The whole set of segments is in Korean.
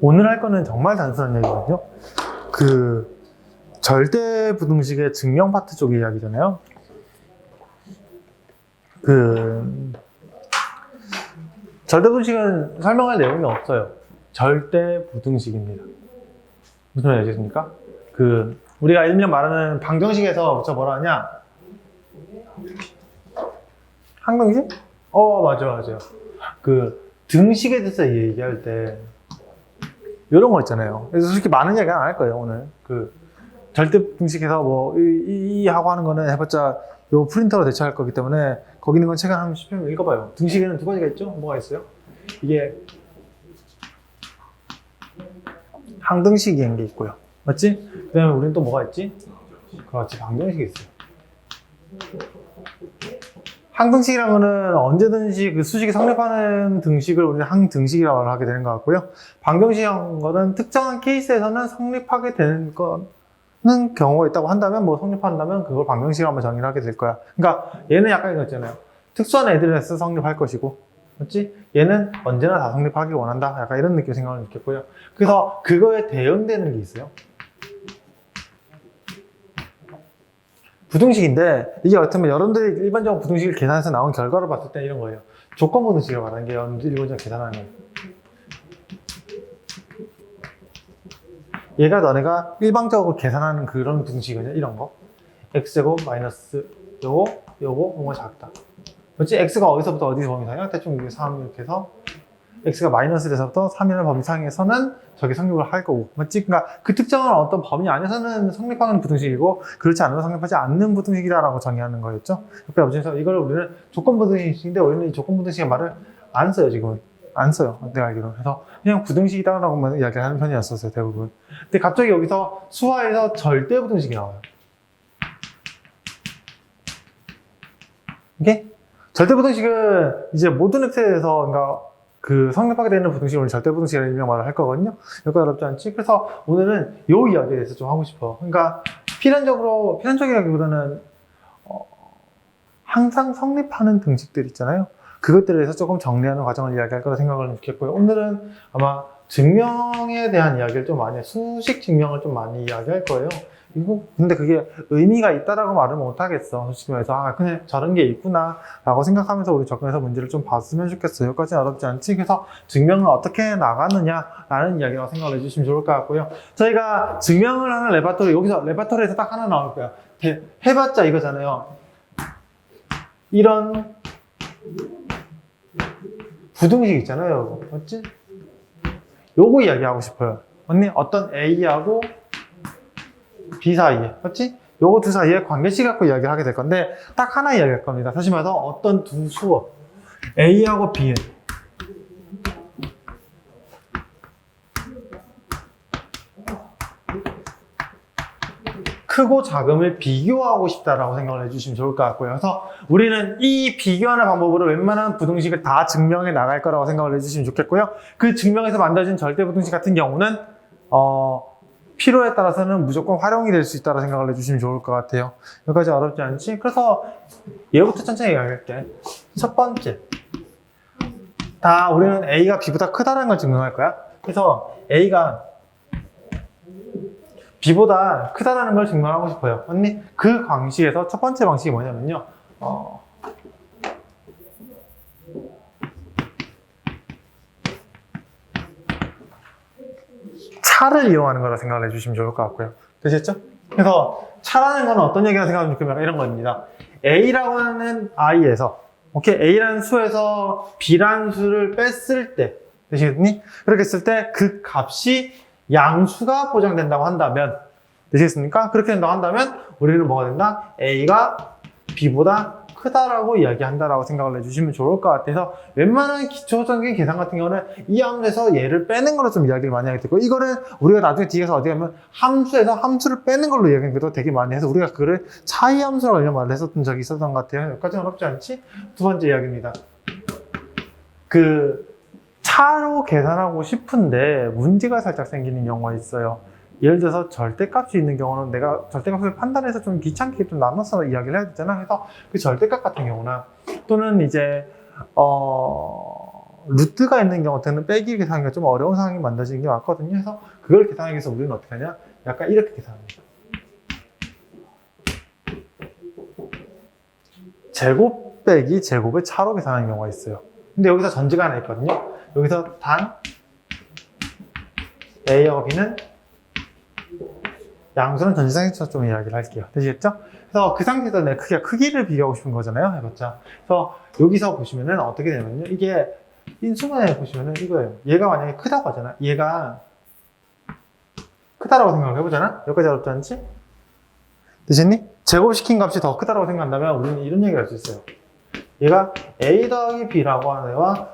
오늘 할 거는 정말 단순한 얘기거든요. 그 절대 부등식의 증명 파트 쪽 이야기잖아요. 그 절대 부등식은 설명할 내용이 없어요. 절대 부등식입니다. 무슨 말인지 아시겠습니까? 그 우리가 일명 말하는 방정식에서 저 뭐라 하냐? 항등식? 맞아요. 그 등식에 대해서 얘기할 때 이런 거 있잖아요. 그래서 솔직히 많은 이야기 안 할 거예요, 오늘. 그 절대 등식에서 뭐 이 하고 하는 거는 해봤자 요 프린터로 대처할 거기 때문에 거기 있는 건 책 한 10편 읽어봐요. 등식에는 두 가지가 있죠? 뭐가 있어요? 이게 항등식이라는 게 있고요. 맞지? 그 다음에 우리는 또 뭐가 있지? 그렇지, 방정식이 있어요. 항등식이라는 거는 언제든지 그 수식이 성립하는 등식을 우리는 항등식이라고 하게 되는 것 같고요. 방정식이라는 거는 특정한 케이스에서는 성립하게 되는 거는 경우가 있다고 한다면, 뭐 성립한다면 그걸 방정식으로 한번 정의를 하게 될 거야. 그러니까 얘는 약간 이거 있잖아요. 특수한 애들에서 성립할 것이고, 맞지? 얘는 언제나 다 성립하기 원한다. 약간 이런 느낌 생각을 느꼈고요. 그래서 그거에 대응되는 게 있어요. 부등식인데 이게 어떻게 보면 여러분들이 일반적으로 부등식을 계산해서 나온 결과를 봤을 때 이런 거예요. 조건 부등식을 말하는 게 여러분들이 일반적으로 계산하는 거예요. 얘가 너네가 일방적으로 계산하는 그런 부등식이거든요. 이런 거. x제곱 마이너스 요거 작다. 그렇지? x가 어디서부터 어디 범위 사이야? 대충 이게 3 이렇게 해서 x가 마이너스 에서부터 3이라는 범위 상에서는 저게 성립을 할 거고, 맞지? 그러니까 그 특정한 어떤 범위 안에서는 성립하는 부등식이고 그렇지 않으면 성립하지 않는 부등식이다라고 정의하는 거였죠. 그래서 이걸 우리는 조건 부등식인데 우리는 이 조건 부등식의 말을 안 써요. 지금은 안 써요. 내가 알기로는. 그래서 그냥 부등식이다라고만 이야기를 하는 편이었었어요, 대부분. 근데 갑자기 여기서 수화에서 절대 부등식이 나와요. 이게 절대 부등식은 이제 모든 x에 대해서 그러니까 그 성립하게 되는 부등식을 절대 부등식이라는 일명 말을 할 거거든요. 여기가 어렵지 않지? 그래서 오늘은 요 이야기에 대해서 좀 하고 싶어. 그러니까 필연적이라기보다는 항상 성립하는 등식들 있잖아요. 그것들에 대해서 조금 정리하는 과정을 이야기할 거라 생각을 했고요. 오늘은 아마 증명에 대한 이야기를 좀 많이 수식 증명을 좀 많이 이야기할 거예요. 근데 그게 의미가 있다라고 말을 못 하겠어. 솔직히 말해서 그냥 저런 게 있구나 라고 생각하면서 우리 접근해서 문제를 좀 봤으면 좋겠어요. 여기까지는 어렵지 않지? 그래서 증명을 어떻게 나가느냐 라는 이야기라고 생각을 해주시면 좋을 것 같고요. 저희가 증명을 하는 레파토리, 여기서 레파토리에서 딱 하나 나올 거야. 해봤자 이거잖아요. 이런 부등식 있잖아요. 맞지? 요거 이야기하고 싶어요. 언니, 어떤 A하고 B 사이에, 맞지? 요거 두 사이에 관계식 갖고 이야기를 하게 될 건데, 딱 하나 이야기할 겁니다. 다시 말해서 어떤 두 수어, A하고 B는 크고 작음을 비교하고 싶다라고 생각을 해주시면 좋을 것 같고요. 그래서 우리는 이 비교하는 방법으로 웬만한 부등식을 다 증명해 나갈 거라고 생각을 해주시면 좋겠고요. 그 증명에서 만들어진 절대 부등식 같은 경우는 필요에 따라서는 무조건 활용이 될 수 있다고 생각을 해주시면 좋을 것 같아요. 여기까지 어렵지 않지? 그래서 얘부터 천천히 이야기할게. 첫 번째, 우리는 A가 B보다 크다는 걸 증명할 거야. 그래서 A가 B보다 크다는 걸 증명하고 싶어요. 언니, 그 방식에서 첫 번째 방식이 뭐냐면요. 차를 이용하는 거라 생각을 해주시면 좋을 것 같고요. 되셨죠? 그래서 차라는 건 어떤 얘기라고 생각하면 좋겠냐면 이런 겁니다. A라고 하는 I에서 A라는 수에서 B라는 수를 뺐을 때, 되시겠니? 그렇게 했을 때 그 값이 양수가 보장된다고 한다면, 되시겠습니까? 그렇게 된다고 한다면 우리는 뭐가 된다? A가 B보다 크다라고 이야기한다라고 생각을 해주시면 좋을 것 같아서, 웬만한 기초적인 계산 같은 경우는 이 함수에서 얘를 빼는 걸로 좀 이야기를 많이 하게 되고, 이거는 우리가 나중에 뒤에서 어디 가면 함수에서 함수를 빼는 걸로 이야기하는 것도 되게 많이 해서 우리가 그거를 차이 함수라고 이런 말을 했었던 적이 있었던 것 같아요. 여기까지는 어렵지 않지? 두 번째 이야기입니다. 차로 계산하고 싶은데 문제가 살짝 생기는 경우가 있어요. 예를 들어서 절대값이 있는 경우는 내가 절대값을 판단해서 좀 귀찮게 좀 나눠서 이야기를 해야 되잖아. 그래서 그 절대값 같은 경우나 또는 이제 루트가 있는 경우에는 빼기 계산하기가 좀 어려운 상황이 만들어지는 게 맞거든요. 그래서 그걸 계산하기 위해서 우리는 어떻게 하냐? 약간 이렇게 계산합니다. 제곱 빼기 제곱의 차로 계산하는 경우가 있어요. 근데 여기서 전제가 하나 있거든요. 여기서 단 A하고 B는 양수는 전지상에서 좀 이야기를 할게요. 되시겠죠? 그래서 그 상태에서 내 크기를 비교하고 싶은 거잖아요. 해봤자. 그래서 여기서 보시면은 어떻게 되냐면요. 이게 인수분해 보시면은 이거예요. 얘가 만약에 크다고 하잖아. 얘가 크다라고 생각을 해보잖아. 여기까지 어렵지 않지? 되셨니? 제곱시킨 값이 더 크다라고 생각한다면 우리는 이런 얘기를 할 수 있어요. 얘가 A 더하기 B라고 하는 애와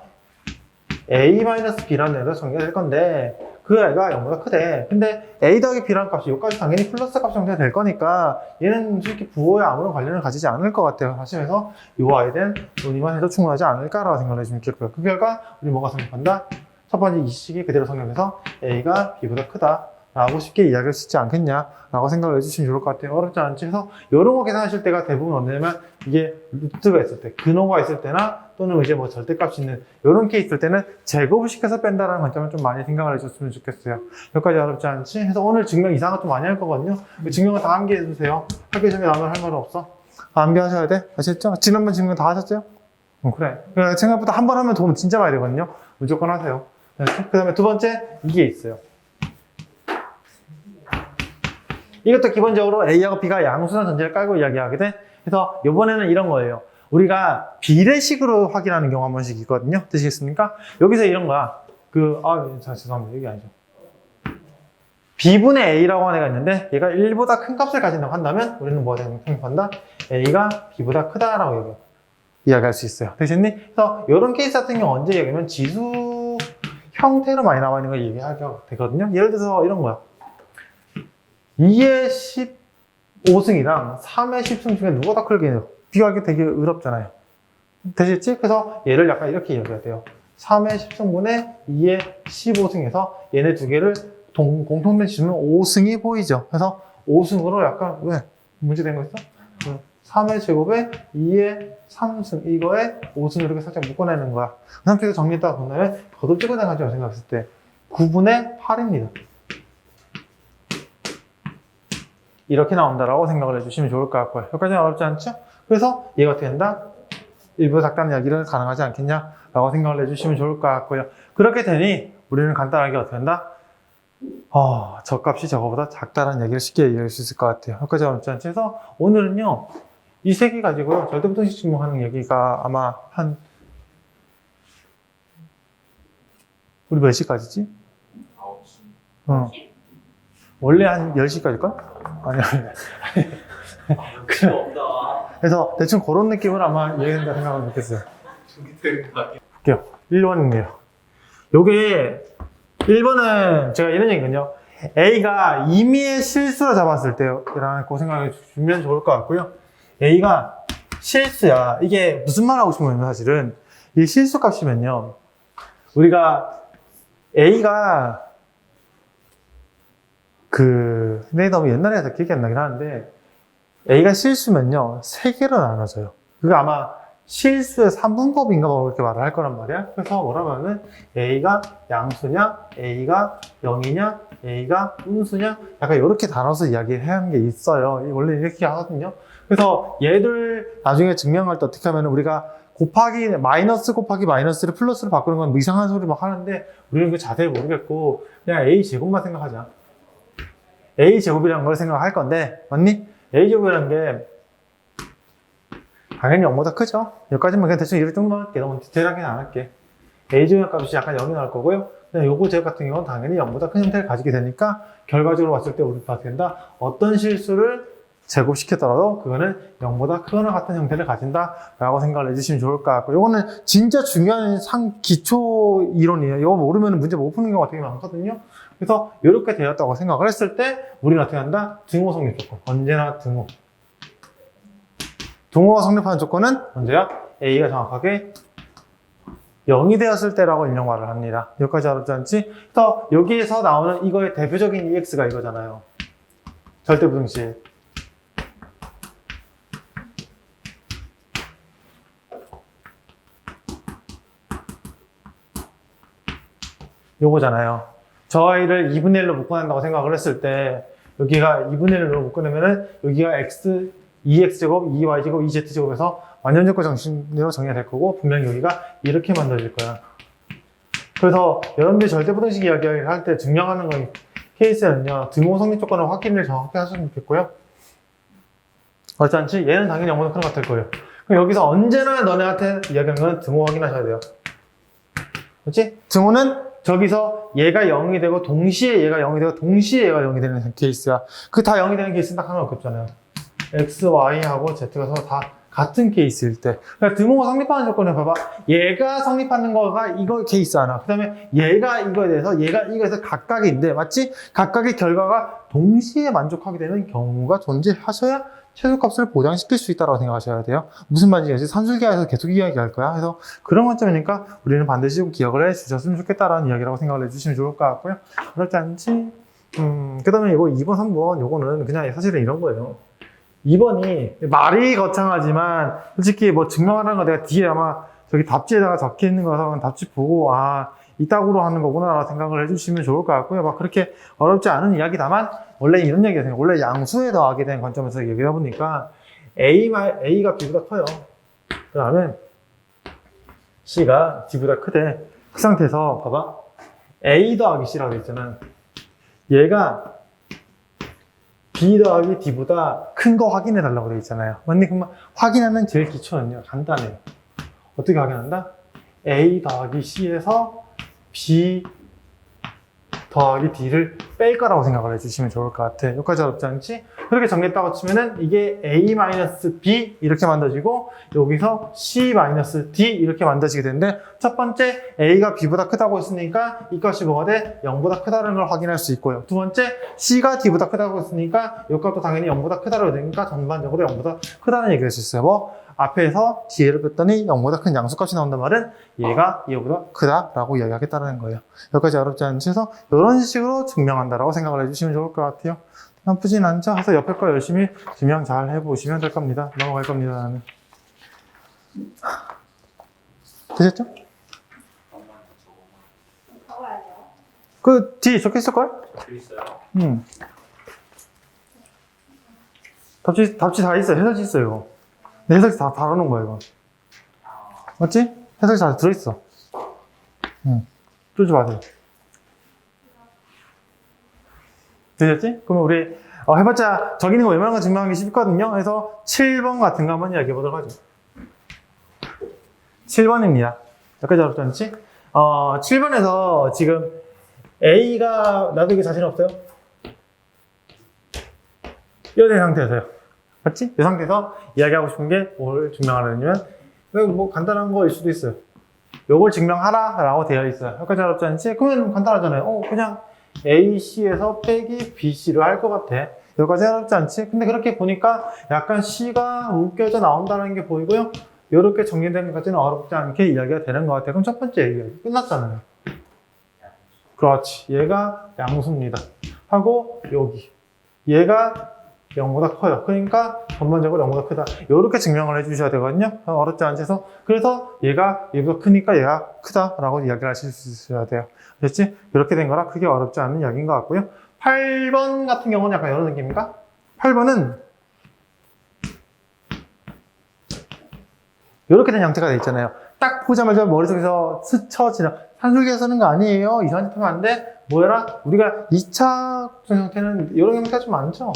A-B라는 애가 전개될 건데 그 애가 0보다 크대. 근데 A 더하기 B라는 값이 여기까지 당연히 플러스 값이 전개가 될 거니까 얘는 솔직히 부호에 아무런 관련을 가지지 않을 것 같아요. 하시면서 이 아이에 대한 논의만 해도 충분하지 않을까라고 생각을 해주면 좋겠고요. 그 결과 우리 뭐가 성립한다? 첫 번째 이 식이 그대로 성립해서 A가 B보다 크다 라고 쉽게 이야기할 수 있지 않겠냐라고 생각을 해주시면 좋을 것 같아요. 어렵지 않지? 그래서 이런 거 계산하실 때가 대부분 언제냐면 이게 루트가 있을 때, 근호가 있을 때나 또는 이제 뭐 절대값이 있는 이런 케이스 있을 때는 제곱을 시켜서 뺀다라는 관점을 좀 많이 생각을 해줬으면 좋겠어요. 여기까지 어렵지 않지? 그래서 오늘 증명 이상은 좀 많이 할 거거든요. 그 증명은 다 암기해주세요. 학기 전에 나오면 할 말 없어. 암기하셔야 돼. 아셨죠? 지난번 증명 다 하셨죠? 그래. 생각보다 한 번 하면 도움 진짜 많이 되거든요. 무조건 하세요. 그 다음에 두 번째, 이게 있어요. 이것도 기본적으로 A하고 B가 양수나 전제를 깔고 이야기하게 돼. 그래서 이번에는 이런 거예요. 우리가 비례식으로 확인하는 경우 한 번씩 있거든요. 되시겠습니까? 여기서 이런 거야. 죄송합니다. 여기 아니죠. B분의 A라고 하는 애가 있는데 얘가 1보다 큰 값을 가진다고 한다면 우리는 뭐가 생각한다? A가 B보다 크다라고 이야기할 수 있어요. 되셨니? 그래서 이런 케이스 같은 경우 언제 얘기하면 지수 형태로 많이 나와 있는 걸 얘기하게 되거든요. 예를 들어서 이런 거야. 2의 15승이랑 3의 10승 중에 누가 더 크게 비교하기 되게 어렵잖아요. 되셨지? 그래서 얘를 약간 이렇게 이야기해야 돼요. 3의 10승분의 2의 15승에서 얘네 두 개를 공통된 지수는 5승이 보이죠. 그래서 5승으로 약간 왜 문제된 거 있어? 3의 제곱에 2의 3승 이거에 5승 이렇게 살짝 묶어내는 거야. 그 상태에서 정리했다가 본다면 더도 찍어내가지고 생각했을 때 9분의 8입니다. 이렇게 나온다라고 생각을 해주시면 좋을 것 같고요. 여기까지는 어렵지 않죠? 그래서 얘가 어떻게 된다? 일부 작단 이야기를 가능하지 않겠냐라고 생각을 해주시면 좋을 것 같고요. 그렇게 되니 우리는 간단하게 어떻게 한다? 저 값이 저거보다 작다라는 얘기를 쉽게 이해할 수 있을 것 같아요. 여기까지 어렵지 않죠? 그래서 오늘은요, 이 세 개 가지고요, 절대부등식 증명하는 얘기가 아마 우리 몇 시까지지? 9시. 원래 한 10시까지일걸? 아니요. 그래서 대충 그런 느낌을 아마 이해된다 생각하면 좋겠어요. 볼게요. 1번이에요. 요게 1번은 제가 이런 얘기거든요. A가 임의의 실수로 잡았을 때라고 생각해 주면 좋을 것 같고요. A가 실수야. 이게 무슨 말 하고 싶은 거냐면 사실은 이 실수 값이면요. 우리가 A가 근데 너무 옛날에 해서 기억이 안 나긴 하는데 A가 실수면요 3개로 나눠져요. 그게 아마 실수의 3분법인가 뭐 그렇게 말을 할 거란 말이야. 그래서 뭐라고 하면 A가 양수냐, A가 0이냐, A가 음수냐 약간 이렇게 나눠서 이야기해야 하는 게 있어요. 원래 이렇게 하거든요. 그래서 얘를 나중에 증명할 때 어떻게 하면 우리가 곱하기 마이너스 곱하기 마이너스를 플러스로 바꾸는 건 뭐 이상한 소리 막 하는데 우리는 그 자세히 모르겠고 그냥 A 제곱만 생각하자. A 제곱이라는 걸 생각할 건데 맞니? A 제곱이라는 게 당연히 0보다 크죠? 여기까지만 그냥 대충 이럴 정도만 할게. 너무 디테일하게는 안 할게. A 제곱 값이 약간 0이 나올 거고요. 요거 제곱 같은 경우는 당연히 0보다 큰 형태를 가지게 되니까 결과적으로 봤을 때 우리가 어떻게 된다? 어떤 실수를 제곱시켰더라도 그거는 0보다 크거나 같은 형태를 가진다 라고 생각을 해주시면 좋을 것 같고 요거는 진짜 중요한 기초 이론이에요. 이거 모르면 문제 못 푸는 경우가 되게 많거든요. 그래서 이렇게 되었다고 생각을 했을 때 우리는 어떻게 한다? 등호 성립 조건. 언제나 등호. 등호가 성립하는 조건은 언제야? A가 정확하게 0이 되었을 때라고 인용 말을 합니다. 여기까지 어렵지 않지? 그래서 여기에서 나오는 이거의 대표적인 EX가 이거잖아요. 절대부등식. 요거잖아요. 저 아이를 2분의 1로 묶어낸다고 생각을 했을 때 여기가 2분의 1로 묶어내면은 여기가 x, 2x제곱, 2y제곱, 2z제곱에서 완전제곱 정신으로 정리가 될 거고 분명히 여기가 이렇게 만들어질 거야. 그래서 여러분들이 절대부등식 이야기를 할 때 증명하는 건 케이스는요. 등호 성립 조건을 확인을 정확히 하시면 좋겠고요. 그렇지 않지? 얘는 당연히 0보다 큰 것 같을 거예요. 그럼 여기서 언제나 너네한테 이야기하는 건 등호 확인하셔야 돼요. 그렇지? 등호는 저기서 얘가 0이 되고 동시에 얘가 0이 되고 동시에 얘가 0이 되는 케이스야. 그 다 0이 되는 케이스는 딱 하나 없잖아요. x, y하고 z가 서로 다 같은 케이스일 때. 그러니까 등호가 성립하는 조건을 봐봐. 얘가 성립하는 거가 이거 케이스 하나. 그 다음에 얘가 이거에 대해서 얘가 이거에서 각각인데 맞지? 각각의 결과가 동시에 만족하게 되는 경우가 존재하셔야 최소값을 보장시킬 수 있다고 생각하셔야 돼요. 무슨 말인지 산술기하에서 계속 이야기할 거야. 그래서 그런 관점이니까 우리는 반드시 기억을 해주셨으면 좋겠다라는 이야기라고 생각을 해주시면 좋을 것 같고요. 그렇지 않지? 그 다음에 이거 2번, 3번 요거는 그냥 사실은 이런 거예요. 2번이 말이 거창하지만 솔직히 뭐 증명하라는 거 내가 뒤에 아마 저기 답지에다가 적혀 있는 거라서 답지 보고 이따구로 하는 거구나 생각을 해주시면 좋을 것 같고요. 막 그렇게 어렵지 않은 이야기다만 원래 이런 얘기가 생겨요. 원래 양수에 더하게 된 관점에서 얘기하다 보니까 A가 B보다 커요. 그 다음에 C가 D보다 크대. 그 상태에서 봐봐. A 더하기 C라고 돼 있잖아. 얘가 B 더하기 D보다 큰 거 확인해 달라고 돼 있잖아요. 맞니? 그러면 확인하는 제일 기초는요. 간단해요. 어떻게 확인한다? A 더하기 C에서 B 더하기 D를 뺄 거라고 생각을 해주시면 좋을 것 같아. 여기까지 어렵지 않지? 그렇게 정리했다고 치면은 이게 A-B 이렇게 만들어지고 여기서 C-D 이렇게 만들어지게 되는데 첫 번째 A가 B보다 크다고 했으니까 이것이 뭐가 돼? 0보다 크다는 걸 확인할 수 있고요. 두 번째 C가 D보다 크다고 했으니까 이것도 당연히 0보다 크다고 되니까 전반적으로 0보다 크다는 얘기를 할 수 있어요. 뭐 앞에서 D를 뺐더니 0보다 큰 양수값이 나온단 말은 얘가 얘보다 크다라고 이야기하겠다는 거예요. 여기까지 어렵지 않지? 그래서 이런 식으로 증명한다라고 생각을 해주시면 좋을 것 같아요. 나쁘진 않죠? 그래서 옆에 거 열심히 증명 잘 해보시면 될 겁니다. 넘어갈 겁니다, 나는. 되셨죠? 그 뒤에 적혀있을걸? 있어요. 답지 다 있어요. 해설지 있어요. 내 해설지 다 달아놓은 거야, 이거. 맞지? 해설지 다 들어있어. 쫄지 마세요. 되셨지? 그러면 우리 해봤자 저기 있는 거 웬만한 거 증명하기 쉽거든요. 그래서 7번 같은 거 한번 이야기해 보도록 하죠. 7번입니다. 여기까지 어렵지 않지? 7번에서 지금 A가 나도 이게 자신 없어요? 이런 상태에서요. 맞지? 이 상태에서 이야기하고 싶은 게 뭘 증명하려면 뭐 간단한 거일 수도 있어요. 요걸 증명하라 라고 되어 있어요. 여기까지 어렵지 않지? 그러면 간단하잖아요. 그냥 AC에서 빼기 BC를 할 것 같아. 여기까지 어렵지 않지? 근데 그렇게 보니까 약간 C가 웃겨져 나온다는 게 보이고요. 이렇게 정리되는 것까지는 어렵지 않게 이야기가 되는 것 같아. 그럼 첫 번째 얘기 끝났잖아요. 그렇지. 얘가 양수입니다. 하고 여기 얘가 0보다 커요. 그러니까 전반적으로 0보다 크다. 이렇게 증명을 해주셔야 되거든요. 어렵지 않으셔서. 그래서 얘가 얘보다 크니까 얘가 크다라고 이야기를 하실 수 있어야 돼요. 됐지? 이렇게 된 거라 크게 어렵지 않은 이야기인 것 같고요. 8번 같은 경우는 약간 이런 느낌입니까? 8번은 이렇게 된 형태가 돼 있잖아요. 딱 보자마자 머릿속에서 스쳐 지나 산술기에 쓰는 거 아니에요. 이상한 짓 하면 안 돼. 뭐해라? 우리가 2차 형태는 이런 형태가 좀 많죠?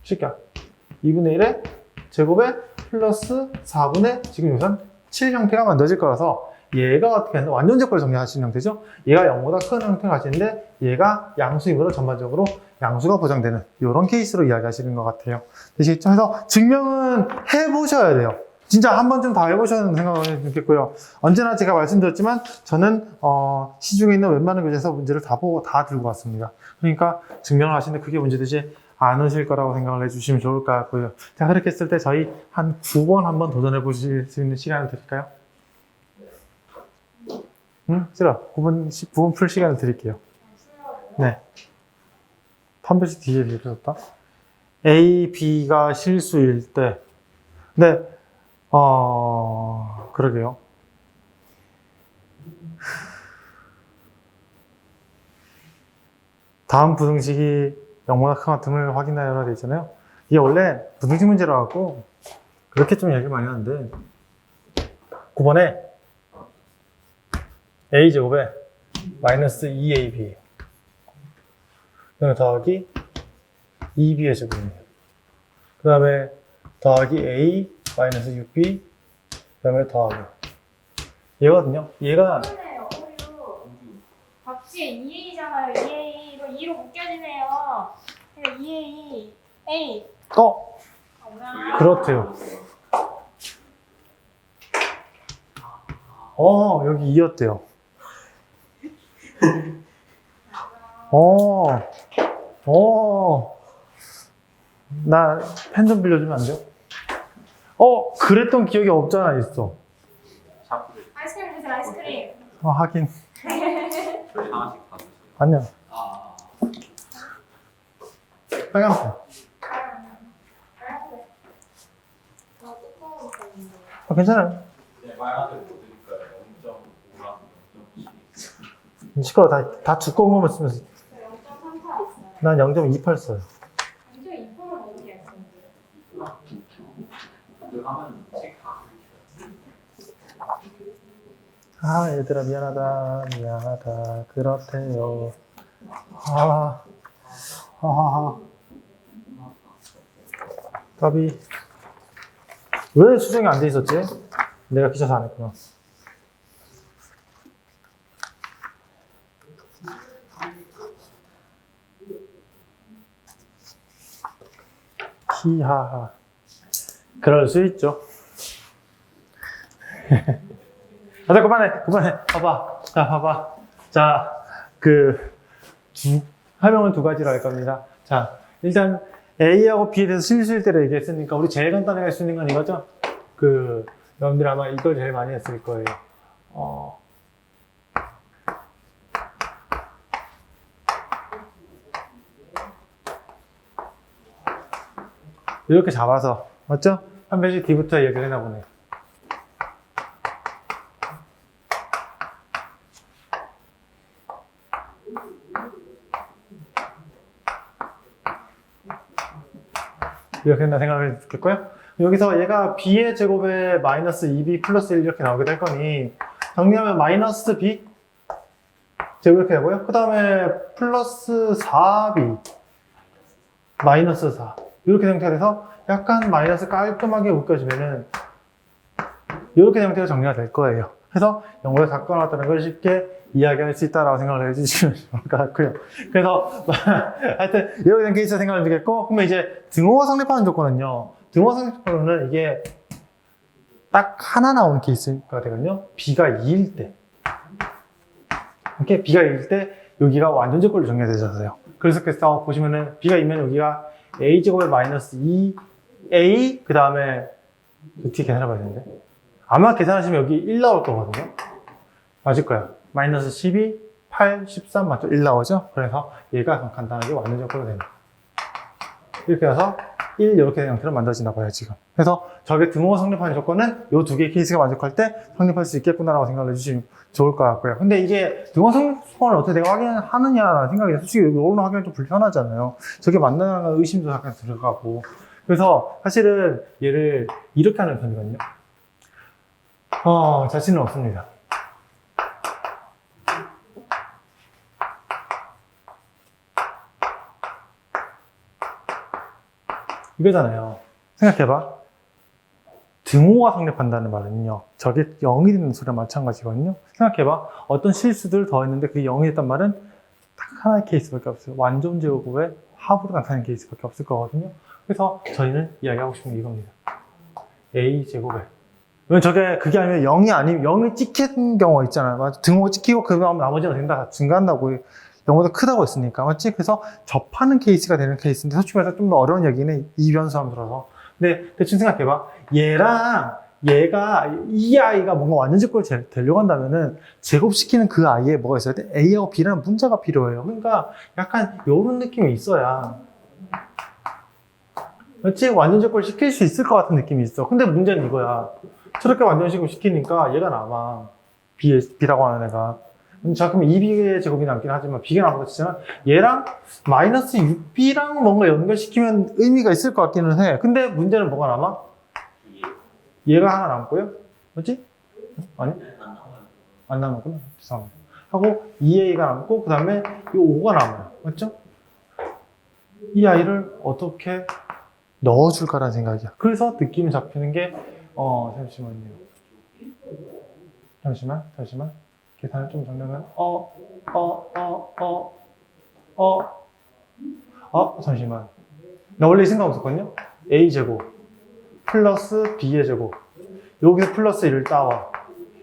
쉽게 2분의 1에 제곱에 플러스 4분의 지금 우선 7 형태가 만들어질 거라서 얘가 어떻게 하는데 완전 제곱을 정리하시는 형태죠. 얘가 0보다 큰 형태가 가시는데 얘가 양수이므로 전반적으로 양수가 보장되는 이런 케이스로 이야기하시는 것 같아요. 되시겠죠? 그래서 증명은 해보셔야 돼요. 진짜 한 번쯤 다 해보셔야 된다는 생각을 느꼈고요. 언제나 제가 말씀드렸지만 저는 시중에 있는 웬만한 교재에서 문제를 다 보고 다 들고 왔습니다. 그러니까 증명을 하시는데 그게 문제되지 않으실 거라고 생각을 해주시면 좋을 것 같고요. 자, 그렇게 했을 때 저희 한 9번 한번 도전해 보실 수 있는 시간을 드릴까요? 응? 싫어. 9번 풀 시간을 드릴게요. 네. 한 번씩 뒤에 드렸다. A, B가 실수일 때. 네. 그러게요. 다음 부등식이 0보다 큰 같음을 확인하여라 되어 있잖아요. 이게 원래 부등식 문제라 갖고 그렇게 좀 얘기를 많이 하는데 9번에 a제곱에 마이너스 2ab 그다음에 더하기 2b의 제곱입니다. 그 다음에 더하기 a 마이너스 6b 그 다음에 더하기 얘거든요. 얘가 어려워요. 값이 2a잖아요. 2a 이거 2로 묶여지네요. 그러니까 2a a 그렇대요. 여기 2였대요. 나 펜 좀 빌려주면 안 돼요? 그랬던 기억이 없잖아, 있어. 아이스크림 드세요. 아이스크림. 하긴. 저희 하나씩 다 드세요. 아니야. 아, 빨간색. 괜찮아요. 네, 빨간색 뭐 드릴까요? 0.5랑 0.12. 시끄러워. 다 두꺼운 거만 쓰면 0.38 있어요. 난 0.28 써요. 0.2%는 어떻게 했어요? 그 하면 책다 얘들아, 미안하다. 그렇대요. 답이 왜 수정이 안 돼 있었지? 내가 귀찮아서 안 했구나. 히하하. 그럴 수 있죠. 자, 그만해. 봐봐. 자, 봐봐. 자, 설명은 두 가지로 할 겁니다. 자, 일단 A하고 B에 대해서 실수일대로 얘기했으니까 우리 제일 간단하게 할 수 있는 건 이거죠? 여러분들 아마 이걸 제일 많이 했을 거예요. 이렇게 잡아서, 맞죠? 한 페이지 뒤부터 얘기를 해나 보네요. 이렇게 된다 생각을 했겠고요. 여기서 얘가 b의 제곱에 마이너스 2b 플러스 1 이렇게 나오게 될 거니 정리하면 마이너스 b 제곱 이렇게 되고요. 그 다음에 플러스 4b 마이너스 4 이렇게 형태가 돼서 약간 마이너스 깔끔하게 묶여지면은 이렇게 형태로 정리가 될 거예요. 그래서 0보다 작거나 같다는 걸 쉽게 이야기할 수 있다라고 생각을 해주시면 좋을 것 같고요. 그래서 하여튼 이렇게 된 케이스 생각을 드리겠고, 그러면 이제 등호가 성립하는 조건은요. 등호가 성립 조건은 이게 딱 하나 나오는 케이스가 되거든요. b가 2일 때. 이렇게 b가 2일 때 여기가 완전 조건로 정리가 되잖아요. 그래서 보시면은 b가 2면 여기가 a제곱에 마이너스 2a 그 다음에 어떻게 계산해봐야 되는데 아마 계산하시면 여기 1 나올 거거든요. 맞을 거예요. 마이너스 12, 8, 13 맞죠? 1 나오죠? 그래서 얘가 간단하게 완전 조건로 됩니다. 이렇게 해서 1 이렇게 형태로 만들어진다고 봐요, 지금. 그래서 저게 등호가 성립하는 조건은 이 두 개의 케이스가 만족할 때 성립할 수 있겠구나라고 생각을 해주시면 좋을 것 같고요. 근데 이게 등호 성립 조건을 어떻게 내가 확인하느냐라는 생각이 솔직히 이걸로 확인하면 좀 불편하잖아요. 저게 맞나라는 의심도 약간 들어가고. 그래서 사실은 얘를 이렇게 하는 편이거든요. 자신은 없습니다. 이거잖아요. 생각해봐. 등호가 성립한다는 말은요. 저게 0이 되는 소리랑 마찬가지거든요. 생각해봐. 어떤 실수들을 더했는데 그게 0이 됐단 말은 딱 하나의 케이스밖에 없어요. 완전 제곱의 합으로 나타나는 케이스밖에 없을 거거든요. 그래서 저희는 이야기하고 싶은 게 이겁니다. a제곱에. 왜냐면 그게 아니면 0이 아니면 0이 찍힌 경우가 있잖아요. 맞아. 등호가 찍히고 그 다음 나머지는 된다. 다 증가한다고. 0보다 크다고 했으니까. 맞지? 그래서 접하는 케이스가 되는 케이스인데 솔직히 말해서 좀 더 어려운 얘기는 이 변수함 들어서. 근데 대충 생각해봐. 얘가 이 아이가 뭔가 완전 제곱을 되려고 한다면은 제곱시키는 그 아이에 뭐가 있어야 돼? A하고 B라는 문자가 필요해요. 그러니까 약간 요런 느낌이 있어야. 그렇지? 완전 제곱을 시킬 수 있을 것 같은 느낌이 있어. 근데 문제는 이거야. 저렇게 완전 제곱 시키니까 얘가 남아. B라고 하는 애가. 자, 그럼 2b의 제곱이 남긴 하지만 b가 남은 거 치잖아. 얘랑 마이너스 6b랑 뭔가 연결시키면 의미가 있을 것 같기는 해. 근데 문제는 뭐가 남아? 얘가 하나 남고요. 맞지? 아니? 안 남았구나. 죄송합니다. 하고 2a가 남고 그 다음에 이 5가 남아요. 맞죠? 이 아이를 어떻게 넣어줄까라는 생각이야. 그래서 느낌이 잡히는 게 잠시만요. 잠시만. 계산을 좀 정리하면 잠시만. 나 원래 이 생각 없었거든요. a제곱 플러스 b의 제곱 여기서 플러스 1을 따와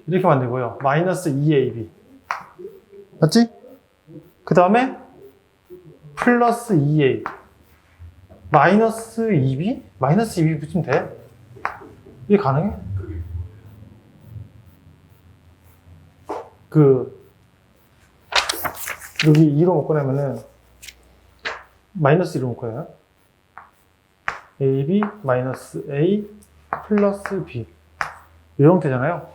이렇게 만들고요. 마이너스 2ab 맞지? 그 다음에 플러스 2a 마이너스 2b? 마이너스 2b 붙이면 돼? 이게 가능해? 여기 2로 묶어내면은 마이너스 1로 묶어요. ab 마이너스 a 플러스 b 이 형태잖아요.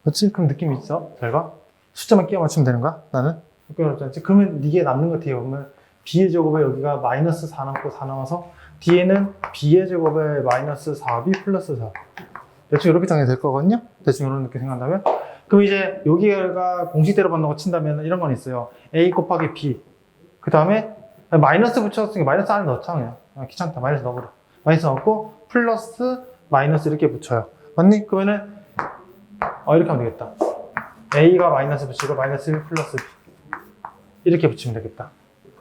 그렇지? 그럼 느낌이 있어. 잘 봐. 숫자만 끼워 맞추면 되는 거야? 나는? 끼워놓지 않지? 그러면 이게 남는 거 어떻게 보면 b의 제곱에 여기가 마이너스 4 남고 4 나와서 뒤에는 b의 제곱에 마이너스 4b 플러스 4 대충 이렇게 정해야 될 거거든요? 대충 이런 느낌 생각한다면 그럼 이제 여기가 공식대로 받는 거 친다면 이런 건 있어요. a 곱하기 b 그 다음에 마이너스 붙였으니까 마이너스 안에 넣자 그냥 귀찮다. 마이너스 넣어버려. 마이너스 넣고 플러스 마이너스 이렇게 붙여요. 맞니? 그러면은 이렇게 하면 되겠다. a가 마이너스 붙이고 마이너스 1 플러스 b 이렇게 붙이면 되겠다.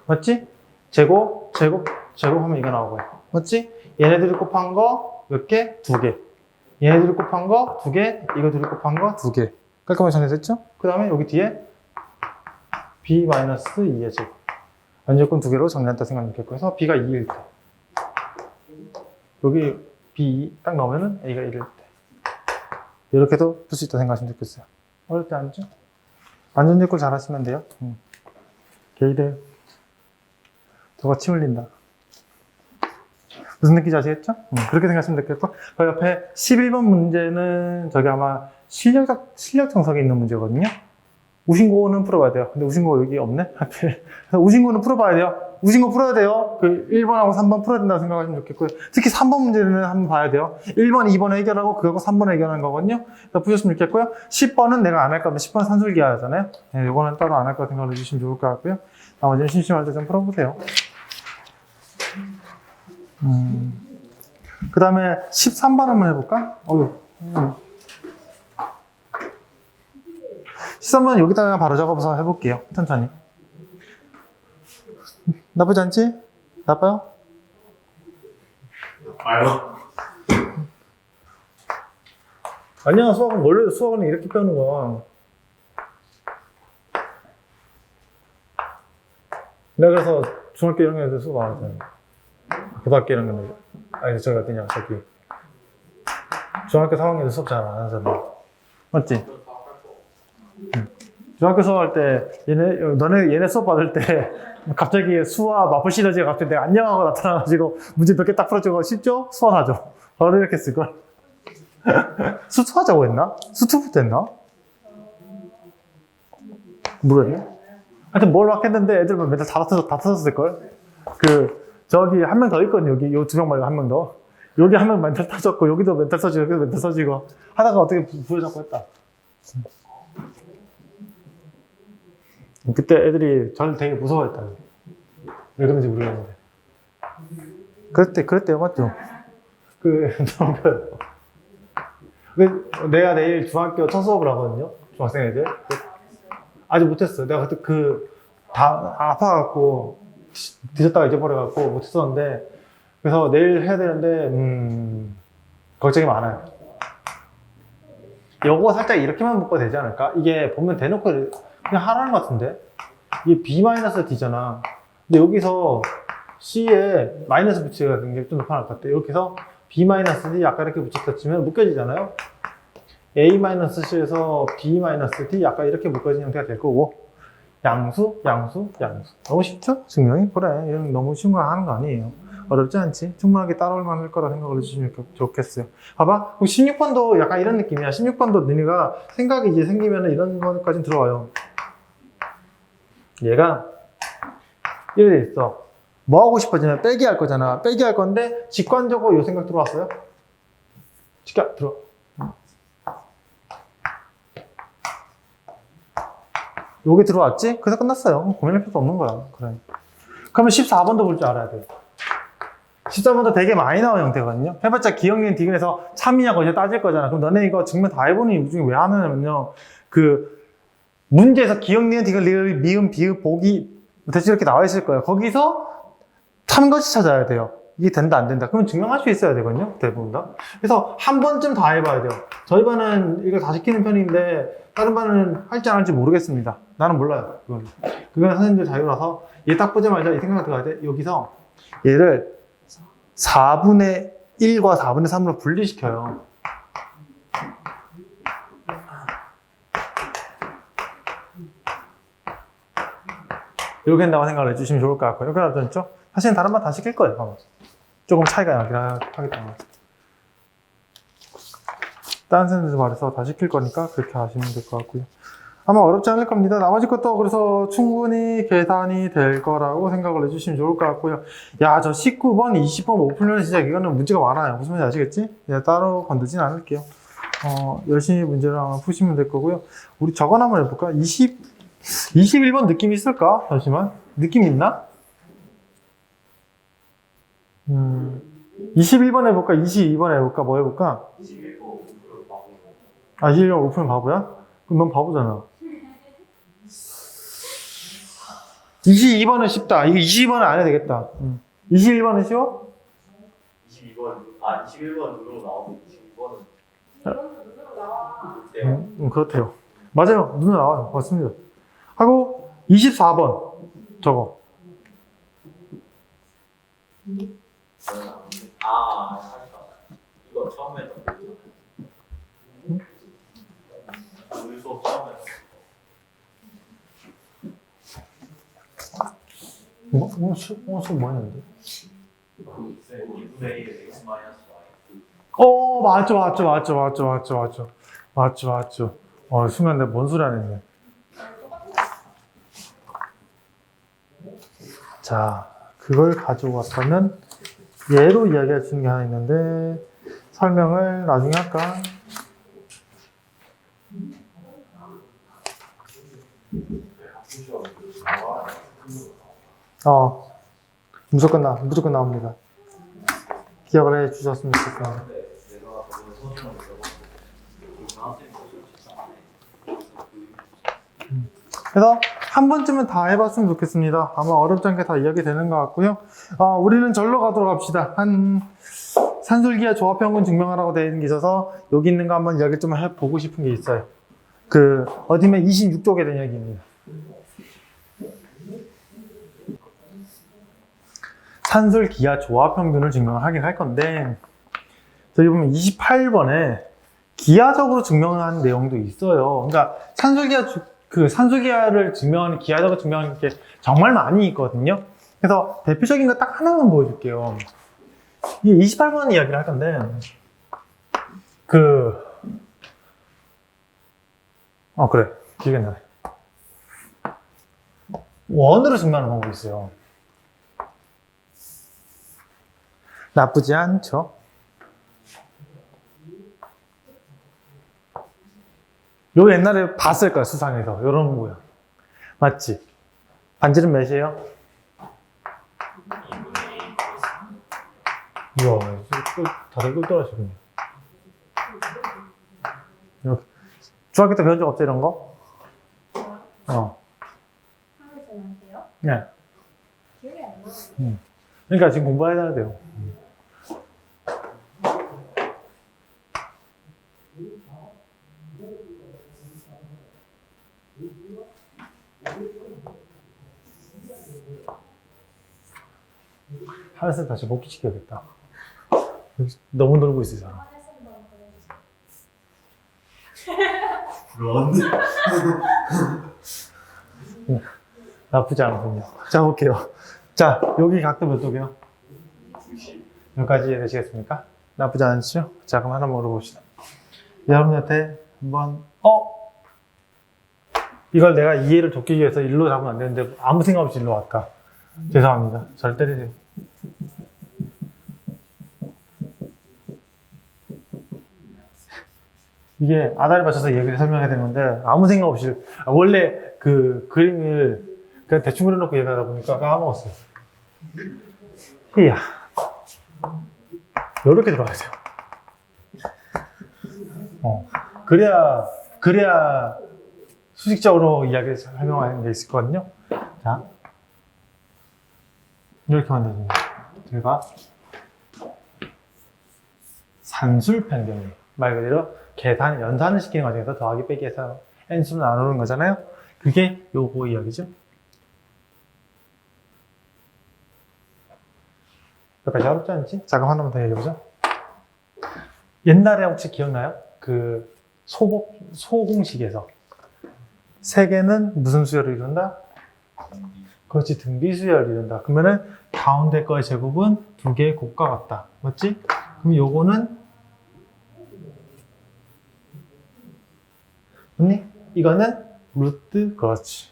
맞지? 제곱 하면 이거 나오고요. 맞지? 얘네들이 곱한 거 몇 개? 2개. 얘네들이 곱한 거 2개, 이거 둘이 곱한 거 2개. 깔끔하게 정리됐죠? 그 다음에 여기 뒤에 b-2의 제곱. 연제권 2개로 정리한다 생각하면 되겠고 해서 b가 2일 때. 여기 b 딱 넣으면은 a가 1일 때. 이렇게도 풀 수 있다 생각하시면 좋겠어요. 어릴 때 아니죠? 안전제꼴 잘 하시면 돼요. 게이들. 저거 침 흘린다. 무슨 느낌인지 아시겠죠? 그렇게 생각하시면 되겠고. 그 옆에 11번 문제는 저기 아마 실력 정석에 있는 문제거든요. 우신고는 풀어봐야 돼요. 근데 우신고 여기 없네? 하필. 우신고는 풀어봐야 돼요. 우신고 풀어야 돼요. 그 1번하고 3번 풀어야 된다고 생각하시면 좋겠고요. 특히 3번 문제는 한번 봐야 돼요. 1번, 2번 해결하고 그거고 3번 해결하는 거거든요. 그래서 푸셨으면 좋겠고요. 10번은 내가 안 할 거면 10번 산술기 하잖아요. 네, 이거는 따로 안 할 거 생각을 해주시면 좋을 것 같고요. 나머지는 심심할 때 좀 풀어보세요. 그 다음에 13번 한번 해볼까? 13번 여기다가 바로 작업해서 해볼게요. 천천히. 나쁘지 않지? 나빠요? 아요. 아니야, 원래 수학은 이렇게 빼는 거야. 내가 그래서 중학교 1학년 때 수업 안 하잖아. 고등학교 1학년 때. 아니, 저기 어디냐, 저기. 중학교 3학년 때 수업 잘 안 하잖아. 맞지? 중학교 수업할 때, 얘네 수업 받을 때, 갑자기 수와 마플 시너지가 갑자기 내가 안녕하고 나타나가지고, 문제 몇 개 딱 풀어주고, 쉽죠? 수원하죠. 바로 이렇게 쓸걸. 수투하자고 했나? 수투부터 했나? 모르겠네. 하여튼 뭘 막 했는데 애들만 맨날 다 터졌을걸? 저기 한 명 더 있거든, 여기. 요 2명 말고 한 명 더. 여기 한 명 멘탈 터졌고, 여기도 멘탈 터지고, 여기도 멘탈 터지고. 하다가 어떻게 부여잡고 했다. 그때 애들이 저를 되게 무서워했다. 왜 그런지 모르겠는데. 그랬대요, 맞죠? 내가 내일 중학교 첫 수업을 하거든요. 중학생 애들. 아직 못했어. 내가 그때 다 아파갖고, 뒤졌다가 잊어버려갖고 못했었는데, 그래서 내일 해야 되는데, 걱정이 많아요. 요거 살짝 이렇게만 묶어도 되지 않을까? 이게 보면 대놓고 그냥 하라는 것 같은데? 이게 B-D잖아. 근데 여기서 C에 마이너스 붙이기가 굉장히 좀 불편할 것 같아. 여기서 B-D 아까 이렇게 붙였다 치면 묶여지잖아요. A-C에서 B-D 아까 이렇게 묶어진 형태가 될 거고, 양수. 너무 쉽죠? 증명이? 그래. 이런 너무 쉬운 거 하는 거 아니에요. 어렵지 않지? 충분하게 따라올 만할 거라 생각을 해주시면 좋겠어요. 봐봐. 16번도 약간 이런 느낌이야. 16번도 너네가 생각이 이제 생기면 이런 것까지 들어와요. 얘가 이렇게 돼 있어. 뭐 하고 싶어지면 빼기 할 거잖아. 빼기 할 건데 직관적으로 요 생각 들어왔어요? 직관 들어. 요게 들어왔지? 그래서 끝났어요. 고민할 필요도 없는 거야. 그래. 그러면 14번도 볼 줄 알아야 돼요. 14번도 되게 많이 나온 형태거든요. 해봤자 기억력 디귿에서 참이냐고 이제 따질 거잖아. 그럼 너네 이거 증명 다 해보는 이유 중에 왜 하느냐면요. 그 문제에서 기억력 디귿, 리을, 미음, 비읍, 보기 대충 이렇게 나와 있을 거예요. 거기서 참것이 찾아야 돼요. 이게 된다 안 된다. 그러면 증명할 수 있어야 되거든요. 대부분 다. 그래서 한 번쯤 다 해봐야 돼요. 저희 반은 이걸 다 시키는 편인데 다른 반은 할지 안 할지 모르겠습니다. 나는 몰라요. 그건 선생님들 자유라서 얘 딱 보자마자 이 생각 들어가야 돼. 여기서 얘를 4분의 1과 4분의 3으로 분리시켜요. 이렇게 한다고 생각을 해주시면 좋을 것 같고요. 이렇게 하죠? 사실은 다른 반 다 시킬 거예요. 아마. 조금 차이가 나긴 하기 때문에. 다른 선생님들 말해서 다 시킬 거니까 그렇게 하시면 될 것 같고요. 아마 어렵지 않을 겁니다. 나머지 것도 그래서 충분히 계산이 될 거라고 생각을 해주시면 좋을 것 같고요. 야, 저 19번, 20번 못 풀면 진짜 이거는 문제가 많아요. 무슨 말인지 아시겠지? 그냥 따로 건드진 않을게요. 열심히 문제를 아마 푸시면 될 거고요. 우리 저건 한번 해볼까? 21번 느낌 있을까? 잠시만. 느낌 있나? 21번 해볼까? 22번 해볼까? 뭐 해볼까? 21번 오프를 바꾸고. 아, 21번 오프는 바보야? 그럼 넌 바보잖아. 22번은 쉽다. 이거 22번은 안 해야 되겠다. 21번은 쉬워? 21번 눈으로 나오고 22번은 이번도 눈으로 나와. 어때요? 그렇대요. 맞아요. 눈에 나와요. 맞습니다. 하고 24번 저거. 이거 처음에 우리 수업 처음에 오늘 수업 뭐 했는데? 2분의 1 x 마이너스 y 맞죠. 순간 내가 뭔 소리 안 했네. 자, 그걸 가지고 왔다면 얘로 이야기할 수 있는 게 하나 있는데 설명을 나중에 할까? 무조건 나옵니다. 기억을 해 주셨으면 좋겠다. 그래서 한 번쯤은 다 해봤으면 좋겠습니다. 아마 어렵지 않게 다 이야기 되는 것 같고요. 우리는 절로 가도록 합시다. 산술기와 조합평균 증명하라고 되어 있는 게 있어서 여기 있는 거 한번 이야기 좀 해보고 싶은 게 있어요. 어디면 26쪽에 대한 이야기입니다. 산술기하 조합평균을 증명을 하긴 할 건데 저기 보면 28번에 기하적으로 증명하는 내용도 있어요. 그러니까 산술기하를 증명하는, 기하적으로 증명하는 게 정말 많이 있거든요. 그래서 대표적인 거 딱 하나만 보여줄게요. 이 28번 이야기를 할 건데, 그래. 기억이 나네. 원으로 증명하는 방법이 있어요. 나쁘지 않죠? 요 옛날에 봤을 거야, 수상에서. 요런 모양. 맞지? 반지름 몇이에요? 2분의 1 우와, 다들 똘똘하시군요. 이렇게. 중학교 때 배운 적 없죠, 이런 거? 한국에서 나한테요? 네. 기억이 안 나. 그러니까 지금 공부해야 돼요. 하늘색 다시 복귀시켜야겠다. 너무 놀고 있으잖아. 런 나쁘지 않군요. 자, 볼게요. 자, 여기 각도 몇 도게요? 90 여기까지 이해되시겠습니까? 나쁘지 않죠? 자, 그럼 하나 물어봅시다. 여러분한테 한번, 이걸 내가 이해를 돕기 위해서 일로 잡으면 안 되는데 아무 생각 없이 일로 왔다. 죄송합니다. 절 때리세요. 이게 아다리 맞춰서 얘기를 설명해야 되는데 아무 생각 없이 원래 그 그림을 그냥 대충 그려놓고 얘기하다 보니까 까먹었어요. 이야 이렇게 들어가야 돼요. 그래야 수직적으로 이야기를 설명하는 게 있을 거거든요. 자 이렇게 만들어줍니다. 제가 산술 변경이에요. 말 그대로 계산, 연산을 시키는 과정에서 더하기 빼기 해서 n수를 나누는 거잖아요. 그게 요거 이야기죠. 여기까지 어렵지 않지? 잠깐 하나만 더 얘기해보자. 옛날에 혹시 기억나요? 그 소공식에서 세개는 무슨 수열을 이룬다? 그렇지, 등비수열을 이룬다. 그러면은 가운데 거의 제곱은 2개의 곱과 같다. 맞지? 그럼 요거는 맞니? 이거는 루트, 그렇지.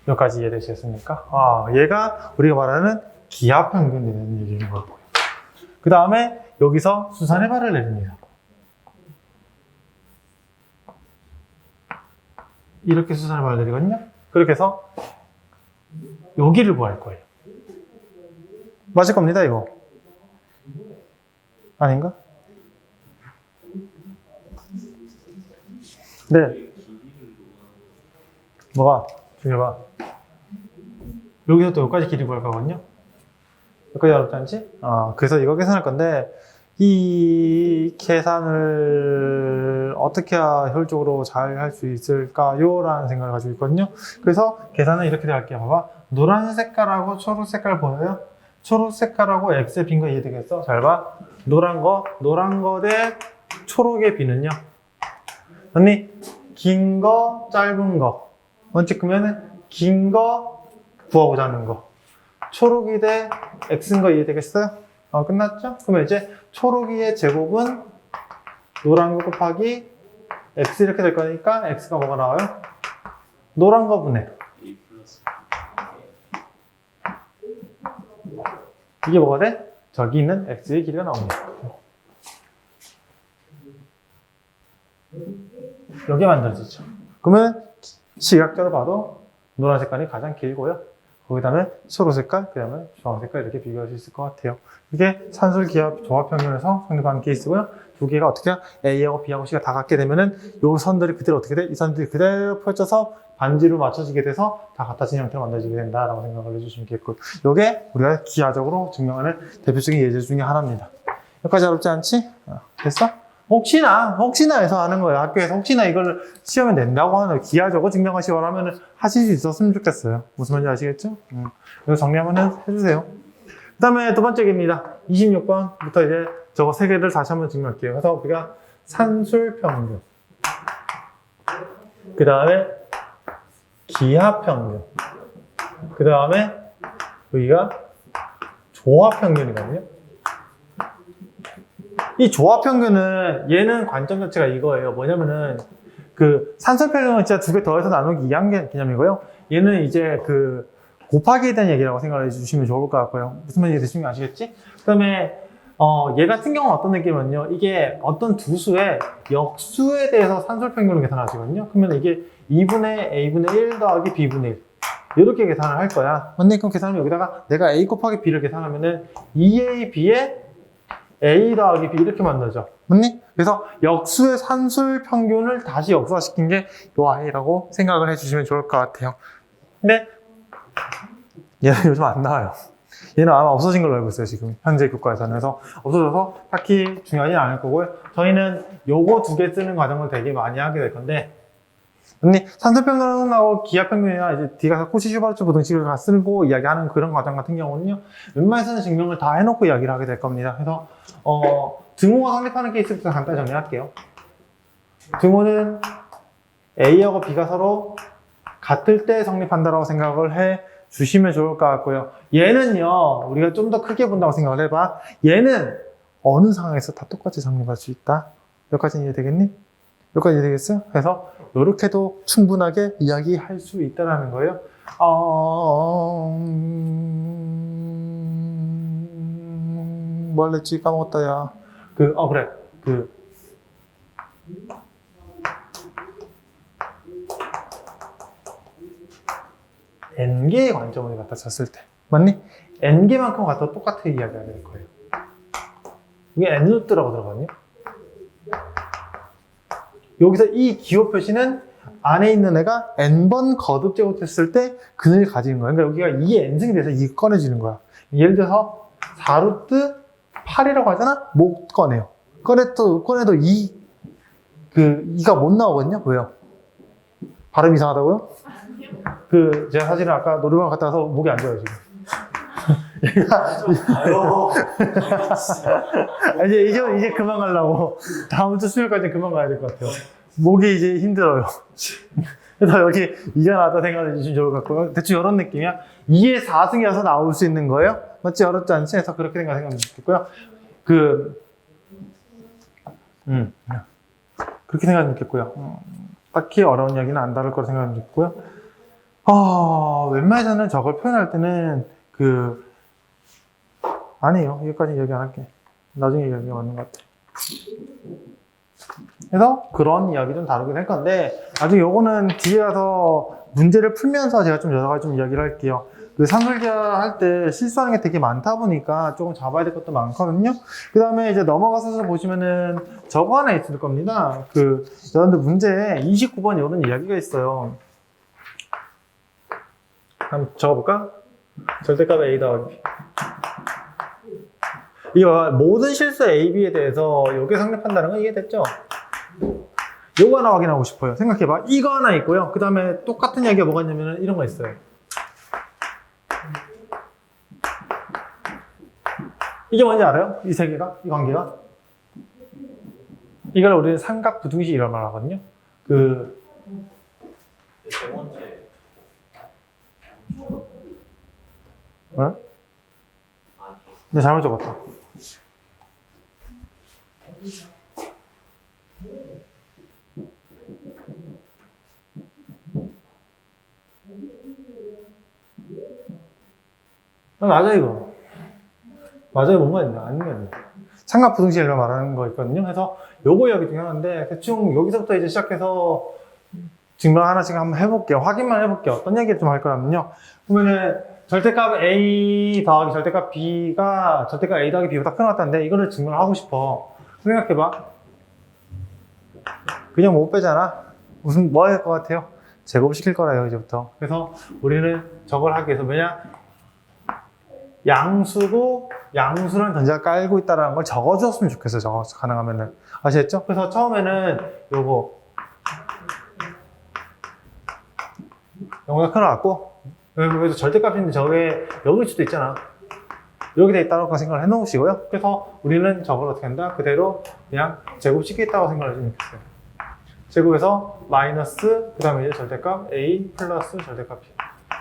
여기까지 이해되셨습니까? 얘가 우리가 말하는 기하평균 되는 얘기인 거고요. 그 다음에 여기서 수산의 발을 내립니다. 이렇게 수산의 발을 내리거든요. 그렇게 해서 여기를 구할 거예요. 맞을 겁니다, 이거. 아닌가? 네. 뭐가? 중요봐. 여기서 또 여기까지 길이 구할 거거든요. 여기까지 어렵지 않지? 그래서 이거 계산할 건데, 이 계산을 어떻게 해야 효율적으로 잘 할 수 있을까요? 라는 생각을 가지고 있거든요. 그래서 계산은 이렇게 할게요. 봐봐. 노란 색깔하고 초록 색깔 보여요? 초록 색깔하고 X의 빈 거 이해되겠어? 잘 봐. 노란 거 대 초록의 비는요? 언니, 긴 거, 짧은 거. 먼저 그러면은 긴 거 구하고자 하는 거. 초록이 대 X인 거 이해되겠어요? 끝났죠? 그러면 이제 초록이의 제곱은 노란 거 곱하기 X 이렇게 될 거니까 X가 뭐가 나와요? 노란 거 분의. 이게 뭐가 돼? 저기 있는 X의 길이가 나옵니다. 여기 만들어지죠. 그러면 시각적으로 봐도 노란 색깔이 가장 길고요. 거기다음에 초록 색깔, 그 다음에 주황 색깔 이렇게 비교할 수 있을 것 같아요. 이게 산술 기하 조합 평균에서 성립하는 케이스고요. 두 개가 어떻게 A하고 B하고 C가 다 같게 되면은 요 선들이 그대로 어떻게 돼? 이 선들이 그대로 펼쳐서 반지로 맞춰지게 돼서 다 같아진 형태로 만들어지게 된다라고 생각을 해주시면 되겠고, 요게 우리가 기하적으로 증명하는 대표적인 예제 중에 하나입니다. 여기까지 어렵지 않지? 됐어? 혹시나 해서 하는 거예요. 학교에서 혹시나 이걸 시험에 낸다고 하는 기하적으로 증명하시거나 하면 하실 수 있었으면 좋겠어요. 무슨 말인지 아시겠죠? 이거 정리 한번 해주세요. 그 다음에 두 번째 입니다. 26번부터 이제 저거 세 개를 다시 한번 증명할게요. 그래서 우리가 산술평균, 그 다음에 기하평균, 그 다음에 여기가 조합평균이거든요. 이 조합평균은 얘는 관점 자체가 이거예요. 뭐냐면은 그 산술평균은 진짜 두 개 더해서 나누기 2한 개념이고요. 얘는 이제 그 곱하기에 대한 얘기라고 생각을 해주시면 좋을 것 같고요. 무슨 말인지 대충 아시겠지? 그 다음에 얘 같은 경우는 어떤 느낌이냐면요. 이게 어떤 두 수의 역수에 대해서 산술평균을 계산하시거든요. 그러면 이게 2분의 A분의 1 더하기 B분의 1 이렇게 계산을 할 거야. 맞네? 그럼 계산하면 여기다가 내가 A 곱하기 B를 계산하면은 2AB에 A 더하기 B 이렇게 만들죠. 맞니? 그래서 역수의 산술 평균을 다시 역수화시킨 게 요 I라고 생각을 해주시면 좋을 것 같아요. 근데 얘는 요즘 안 나와요. 얘는 아마 없어진 걸로 알고 있어요, 지금. 현재 교과에서는. 그래서 없어져서 딱히 중요하지 않을 거고요. 저희는 요거 두 개 쓰는 과정을 되게 많이 하게 될 건데, 언니, 산술평균하고 기하평균이나 이제 뒤가 코시 슈바르츠 부등식을 다 쓰고 이야기하는 그런 과정 같은 경우는요, 웬만해서는 증명을 다 해놓고 이야기를 하게 될 겁니다. 그래서, 등호가 성립하는 케이스부터 간단히 정리할게요. 등호는 A하고 B가 서로 같을 때 성립한다고 생각을 해 주시면 좋을 것 같고요. 얘는요, 우리가 좀 더 크게 본다고 생각을 해봐. 얘는 어느 상황에서 다 똑같이 성립할 수 있다. 여기까지는 이해되겠니? 여기까지 되겠어요? 그래서 이렇게도 충분하게 이야기할 수 있다는 거예요. 뭘 했지? 까먹었다, 야. 그래. n개의 관점을 갖다 쳤을 때. 맞니? n개만큼 갖다 똑같은 이야기가 될 거예요. 이게 n루트라고 들어가거든요. 여기서 이 기호 표시는 안에 있는 애가 n번 거듭 제곱했을 때 근을 가지는 거야. 그러니까 여기가 2의 n승이 돼서 2 꺼내지는 거야. 예를 들어서 4루트 8이라고 하잖아? 못 꺼내요. 꺼내도 2가 못 나오거든요. 왜요? 발음 이상하다고요? 제가 사실은 아까 노래방 갔다 와서 목이 안 좋아요, 지금. 이제 그만 가려고. 다음 주 수요일까지 그만 가야 될 것 같아요. 목이 이제 힘들어요. 그래서 여기 2가 나왔다 생각해 주시면 좋을 것 같고요. 대충 이런 느낌이야. 2의 4승이어서 나올 수 있는 거예요. 맞지? 어렵지 않지? 해서 그렇게 생각하면 좋겠고요. 그렇게 생각하면 좋겠고요. 딱히 어려운 이야기는 안 다룰 거라 생각하면 좋겠고요. 웬만해서는 저걸 표현할 때는 아니에요. 여기까지 얘기 안 할게. 나중에 얘기가 맞는 것 같아. 그래서 그런 이야기 좀 다루긴 할 건데, 나중에 요거는 뒤에 가서 문제를 풀면서 제가 좀 여러 가지 좀 이야기를 할게요. 산술기하 할 때 실수하는 게 되게 많다 보니까 조금 잡아야 될 것도 많거든요. 그 다음에 이제 넘어가서 보시면은 저거 하나 있을 겁니다. 여러분들 문제에 29번 이런 이야기가 있어요. 한번 적어볼까? 절대값 A 더하기 B. 이거 모든 실수 A, B에 대해서 요게 성립한다는 건 이해됐죠? 요거 하나 확인하고 싶어요. 생각해봐. 이거 하나 있고요. 그 다음에 똑같은 이야기가 뭐가 있냐면 이런 거 있어요. 이게 뭔지 알아요? 이 세 개가? 이 관계가? 이걸 우리는 삼각부등식 이런 말 하거든요. 세 번째 어? 네, 잘못 적었다. 맞아, 이거. 맞아요, 뭔가 있나? 아닌 게 아니에요. 삼각부등식을 말하는 거 있거든요. 그래서 요거 이야기 중에 하나인데, 대충 여기서부터 이제 시작해서 증명 하나씩 한번 해볼게요. 확인만 해볼게요. 어떤 얘기를 좀 할 거냐면요. 보면은, 절대값 A 더하기 절대값 B가 절대값 A 더하기 B보다 큰 것 같다는데, 이거를 증명을 하고 싶어. 생각해봐. 그냥 못 빼잖아. 뭐 할 것 같아요? 제곱시킬 거라요, 이제부터. 그래서 우리는 저걸 하기 위해서, 양수고 양수라는 전제가 깔고 있다는 걸 적어줬으면 좋겠어요. 저거 가능하면은. 아시겠죠? 그래서 처음에는 요거가 끊어갖고, 그래서 절대값인데 저게 여기일 수도 있잖아. 여기 돼 있다고 생각을 해 놓으시고요. 그래서 우리는 저걸 어떻게 한다? 그대로 그냥 제곱시키겠다고 생각을 해주면 좋겠어요. 제곱에서 마이너스, 그 다음에 이제 절대값 A 플러스 절대값 B.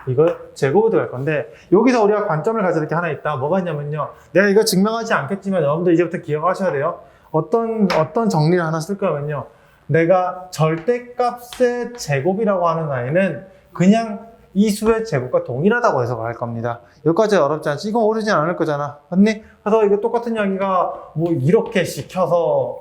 이걸 제곱으로 들어갈 건데, 여기서 우리가 관점을 가질 게 하나 있다. 뭐가 있냐면요. 내가 이거 증명하지 않겠지만 여러분들 이제부터 기억하셔야 돼요. 어떤 정리를 하나 쓸 거면요. 내가 절대값의 제곱이라고 하는 아이는 그냥 이 수의 제곱과 동일하다고 해석을 할 겁니다. 여기까지 어렵지 않지? 이건 어려지진 않을 거잖아. 맞니? 그래서 이거 똑같은 이야기가 뭐 이렇게 시켜서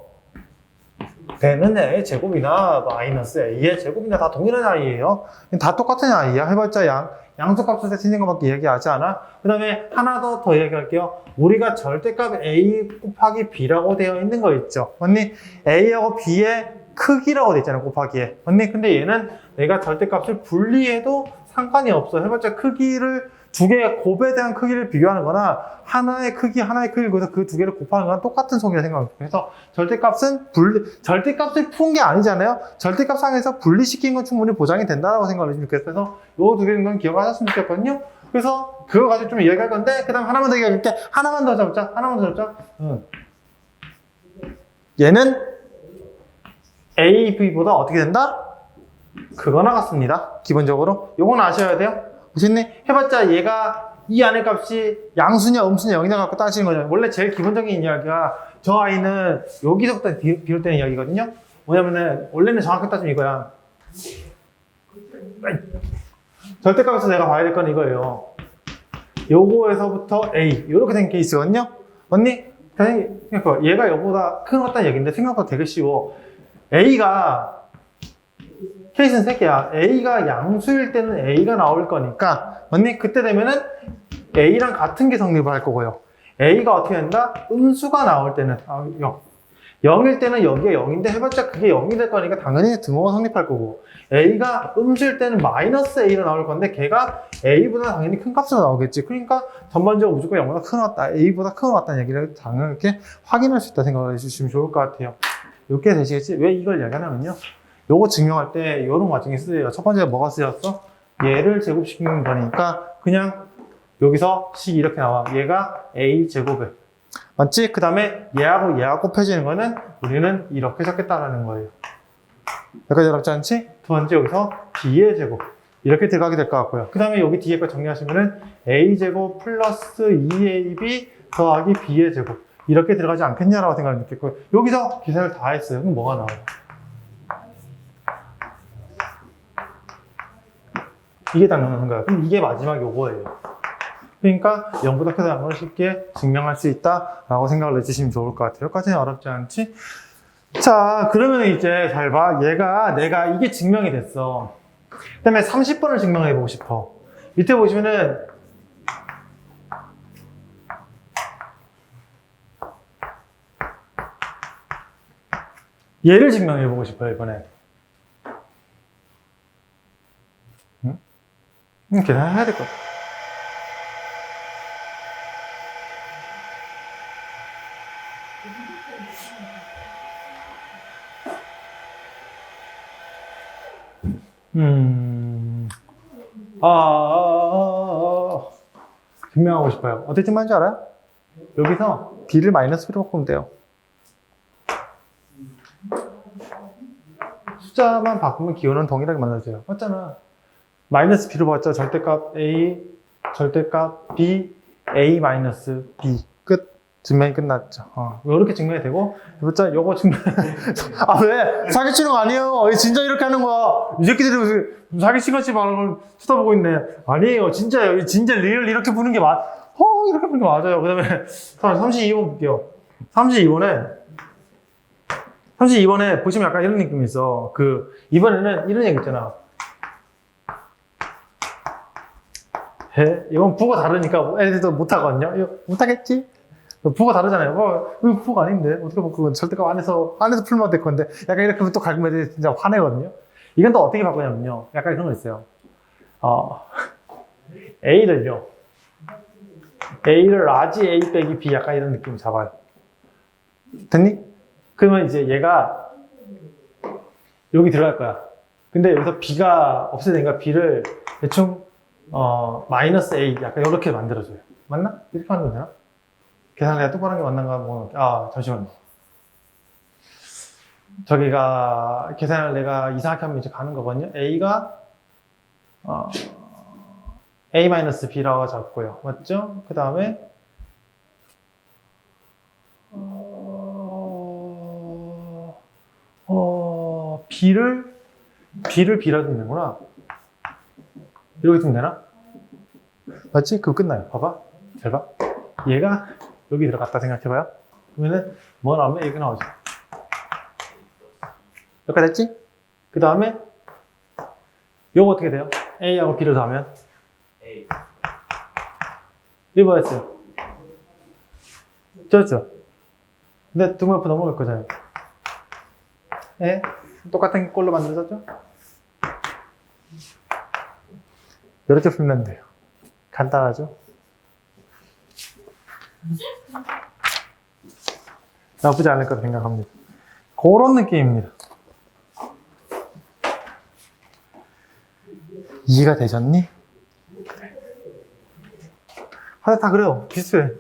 되는 A의 제곱이나 마이너스 A의 제곱이나 다 동일한 아이예요. 다 똑같은 아이야. 해봤자 양수값을 세팅된 것밖에 얘기하지 않아. 그 다음에 하나 더 얘기할게요. 우리가 절대값 A 곱하기 B라고 되어 있는 거 있죠. 맞니? A하고 B의 크기라고 되어 있잖아요. 곱하기에. 맞니? 근데 얘는 내가 절대값을 분리해도 상관이 없어. 해봤자 크기를 두 개의 곱에 대한 크기를 비교하는 거나 하나의 크기를 그래서 그 두 개를 곱하는 거랑 똑같은 속이라 생각합니다. 그래서 절대값을 푼 게 아니잖아요. 절대값 상에서 분리시킨 건 충분히 보장이 된다라고 생각을 해주면 좋겠어요. 그래서 요 두 개는 기억하셨으면 좋겠거든요. 그래서 그거 가지고 좀 이야기할 건데, 그 다음 하나만 더 얘기할게. 하나만 더 잡자. 얘는 A, B보다 어떻게 된다? 그거 나갔습니다. 기본적으로. 요건 아셔야 돼요. 보셨니? 해봤자 얘가 이 안의 값이 양수냐 음수냐 0이냐 갖고 따지는 거죠. 원래 제일 기본적인 이야기가 저 아이는 여기서부터 비롯되는 이야기거든요. 뭐냐면은 원래는 정확히 따지면 이거야. 절대값에서 내가 봐야 될 건 이거예요. 요거에서부터 A 이렇게 된 케이스거든요. 언니, 그러니까 얘가 요거보다 큰 것 같다는 얘기인데 생각보다 되게 쉬워. A가 케이스는 3개야. A가 양수일 때는 A가 나올 거니까 언니 그때 되면은 A랑 같은 게 성립을 할 거고요. A가 어떻게 된다? 음수가 나올 때는 0일 때는 여기가 0인데 해봤자 그게 0이 될 거니까 당연히 등호가 성립할 거고, A가 음수일 때는 마이너스 A로 나올 건데 걔가 A보다 당연히 큰 값으로 나오겠지. 그러니까 전반적으로 무조건 0보다 큰 것 같다, A보다 큰 것 같다는 얘기를 당연히 이렇게 확인할 수 있다 생각을 해주시면 좋을 것 같아요. 이렇게 되시겠지? 왜 이걸 얘기하냐면요, 요거 증명할 때 이런 과정이 쓰여요. 첫 번째 뭐가 쓰였어? 얘를 제곱시키는 거니까 그냥 여기서 식이 이렇게 나와. 얘가 A 제곱을, 맞지? 그 다음에 얘하고 곱해지는 거는 우리는 이렇게 적겠다라는 거예요. 여기까지 어렵지 않지? 두 번째 여기서 B의 제곱 이렇게 들어가게 될 것 같고요. 그 다음에 여기 뒤에 거 정리하시면은 A 제곱 플러스 2AB 더하기 B의 제곱 이렇게 들어가지 않겠냐라고 생각을 느꼈고요. 여기서 계산을 다 했어요. 그럼 뭐가 나와요? 이게 딱 나오는 거예요. 그럼 이게 마지막 요거예요. 그러니까 0보다 크다는 걸 쉽게 증명할 수 있다라고 생각을 해주시면 좋을 것 같아요. 여기까지는 어렵지 않지? 자, 그러면 이제 잘 봐. 내가 이게 증명이 됐어. 그 다음에 30번을 증명해보고 싶어. 밑에 보시면은 얘를 증명해보고 싶어요, 이번에. 응? 계산해야 될 것 같아. 증명하고 싶어요. 어떻게 증명하는 줄 알아요? 여기서 B를 마이너스 B로 바꾸면 돼요. 숫자만 바꾸면 기호는 동일하게 만들어져요. 맞잖아. 마이너스 B로 봤자 절대값 A, 절대값 B, A 마이너스 B. 끝. 증명이 끝났죠. 이렇게 증명이 되고, 진짜 요거 증명. 왜? 사기치는 거 아니에요. 진짜 이렇게 하는 거야. 이 새끼들이 무슨 사기치같이 말하는 걸 쳐다보고 있네. 아니에요. 진짜요. 진짜 리얼 이렇게 보는 게 이렇게 보는 게 맞아요. 그 다음에 32번 볼게요. 32번에 보시면 약간 이런 느낌이 있어. 이번에는 이런 얘기 있잖아. 이건 부가 다르니까 애들도 못하거든요. 이거 못하겠지? 부가 다르잖아요. 이거 부가 아닌데? 어떻게 보면 그건 절대값 안에서 풀면 될 건데. 약간 이렇게 또 갈면 애들이 진짜 화내거든요. 이건 또 어떻게 바꾸냐면요. 약간 이런 거 있어요. A를 라지 A 빼기 B 약간 이런 느낌 잡아요. 됐니? 그러면 이제 얘가 여기 들어갈 거야. 근데 여기서 B가 없애야 되니까 B를 대충 마이너스 A 약간 이렇게 만들어줘요. 맞나? 이렇게 만들면 되나? 계산 내가 똑바른 게 맞는가 뭐, 잠시만요. 저기가 계산을 내가 이상하게 하면 이제 가는 거거든요. A가 A-B라고 잡고요. 맞죠? 그 다음에 B를 B라 듣는구나. 이렇게 두면 되나? 맞지? 그거 끝나요. 봐봐. 잘 봐. 얘가 여기 들어갔다 생각해봐요. 그러면은 뭐 나오면 여기 나오죠. 여기까지 됐지? 그 다음에 요거 어떻게 돼요? A하고 B를 더하면 A. 이거 뭐였어요? 졌죠? 근데 두 번 옆에 넘어갈 거잖아요. 똑같은 꼴로 만들어졌죠? 이렇게 풀면 돼요. 간단하죠? 나쁘지 않을 거라 생각합니다. 그런 느낌입니다. 이해가 되셨니? 그래. 다 그래요. 비슷해.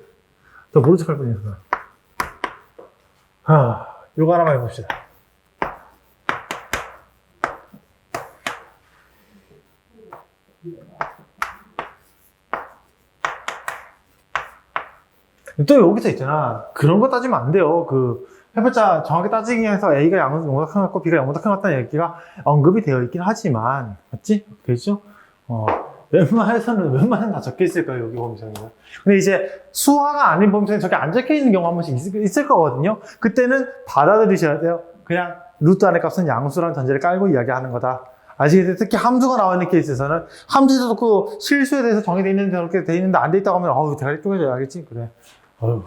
너 모른 척 할 뿐이야. 요거 하나만 해봅시다. 또 여기서 있잖아. 그런 거 따지면 안 돼요. 해봤자 정확히 따지기 위해서 A가 양보다 큰 것 같고 B가 양보다 큰 것 같다는 얘기가 언급이 되어 있긴 하지만, 맞지? 되죠? 웬만해서는 다 적혀 있을 거예요, 여기 범위성이. 근데 이제 수화가 아닌 범위성이 저기 안 적혀 있는 경우 한 번씩 있을 거거든요. 그때는 받아들이셔야 돼요. 그냥 루트 안의 값은 양수라는 전제를 깔고 이야기하는 거다. 아시겠어요? 특히 함수가 나와 있는 케이스에서는 함수도 그 실수에 대해서 정의되어 있는데 저렇게 돼 있는데 안 돼 있다고 하면 어우 대가리 쪼개져야겠지? 그래. 어휴.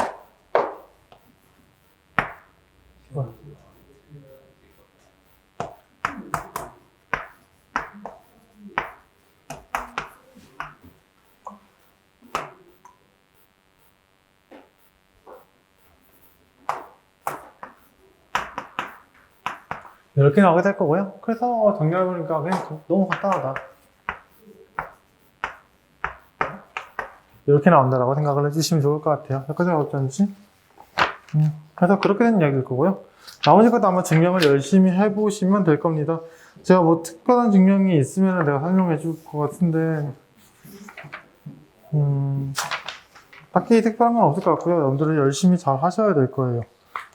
이렇게 나오게 될 거고요. 그래서 정리해보니까 그냥 너무 간단하다. 이렇게 나온다라고 생각을 해주시면 좋을 것 같아요. 여기까지 어렵지 않지? 그래서 그렇게 된 이야기일 거고요. 나머지 것도 아마 증명을 열심히 해보시면 될 겁니다. 제가 뭐 특별한 증명이 있으면 내가 설명해 줄 것 같은데, 딱히 특별한 건 없을 것 같고요. 여러분들은 열심히 잘 하셔야 될 거예요.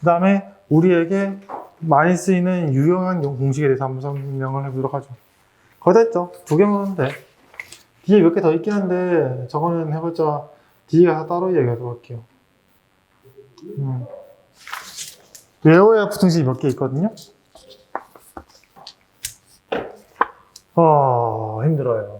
그 다음에 우리에게 많이 쓰이는 유용한 공식에 대해서 한번 설명을 해보도록 하죠. 거의 다 했죠? 2개만 하면 돼. 뒤에 몇 개 더 있긴 한데 저거는 해봤자 뒤에 가서 따로 이야기하도록 할게요. 외워야 할 부등식이 몇 개 있거든요. 힘들어요.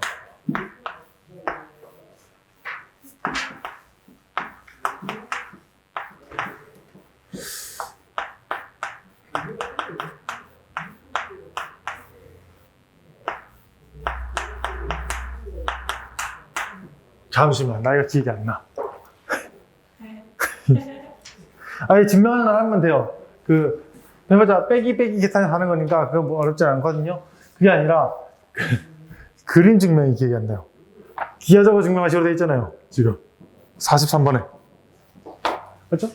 잠시만, 나이가 기억이 안 나. 아니, 증명을 하면 돼요. 해보자, 빼기 계산을 하는 거니까, 그거 뭐 어렵지 않거든요. 그게 아니라, 그림 증명이 기억이 안 나요. 기하적으로 증명하시로 돼 있잖아요. 지금. 43번에. 맞죠?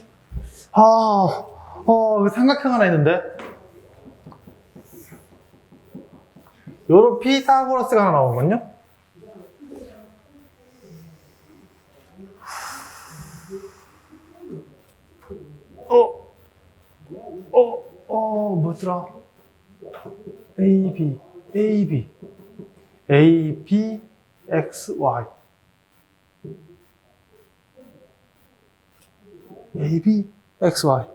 삼각형 하나 있는데. 요런 피타고라스가 하나 나오거든요. 뭐더라? AB, XY. XY.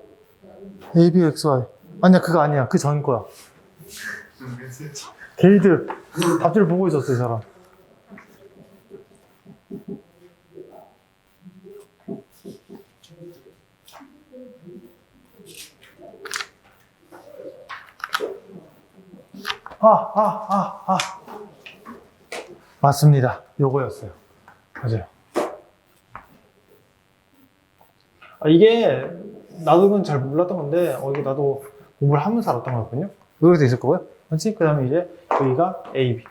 아니야, 그거 아니야. 그 전 거야. 게이드. 앞뒤를 보고 있었어, 이 사람. 맞습니다. 요거였어요. 맞아요. 이게, 나도 그건 잘 몰랐던 건데, 이게 나도 공부를 하면서 알았던 거였거든요. 여기서 있을 거고요. 그렇지? 그 다음에 이제, 여기가 AB.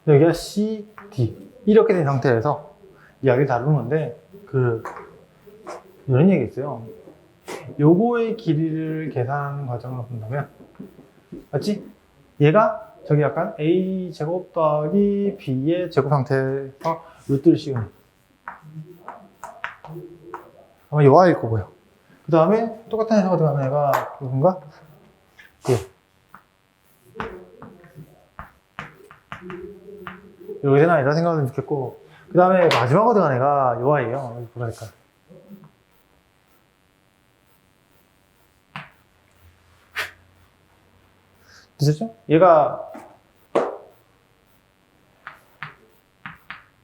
여기가 C, D. 이렇게 된 상태에서 이야기를 다루는 건데, 이런 얘기 있어요. 요거의 길이를 계산하는 과정을 본다면, 맞지? 얘가 저기 약간 A제곱 더하기 B의 제곱 상태에서 루트를 씌우는. 아마 요 I일 거고요. 그 다음에 똑같은 해석을 들어가는 애가 누군가? 여기 되나? 이런 생각은 좋겠고. 그 다음에 마지막으로 들어간 애가 요 I예요. 뭐랄까. 되셨죠? 얘가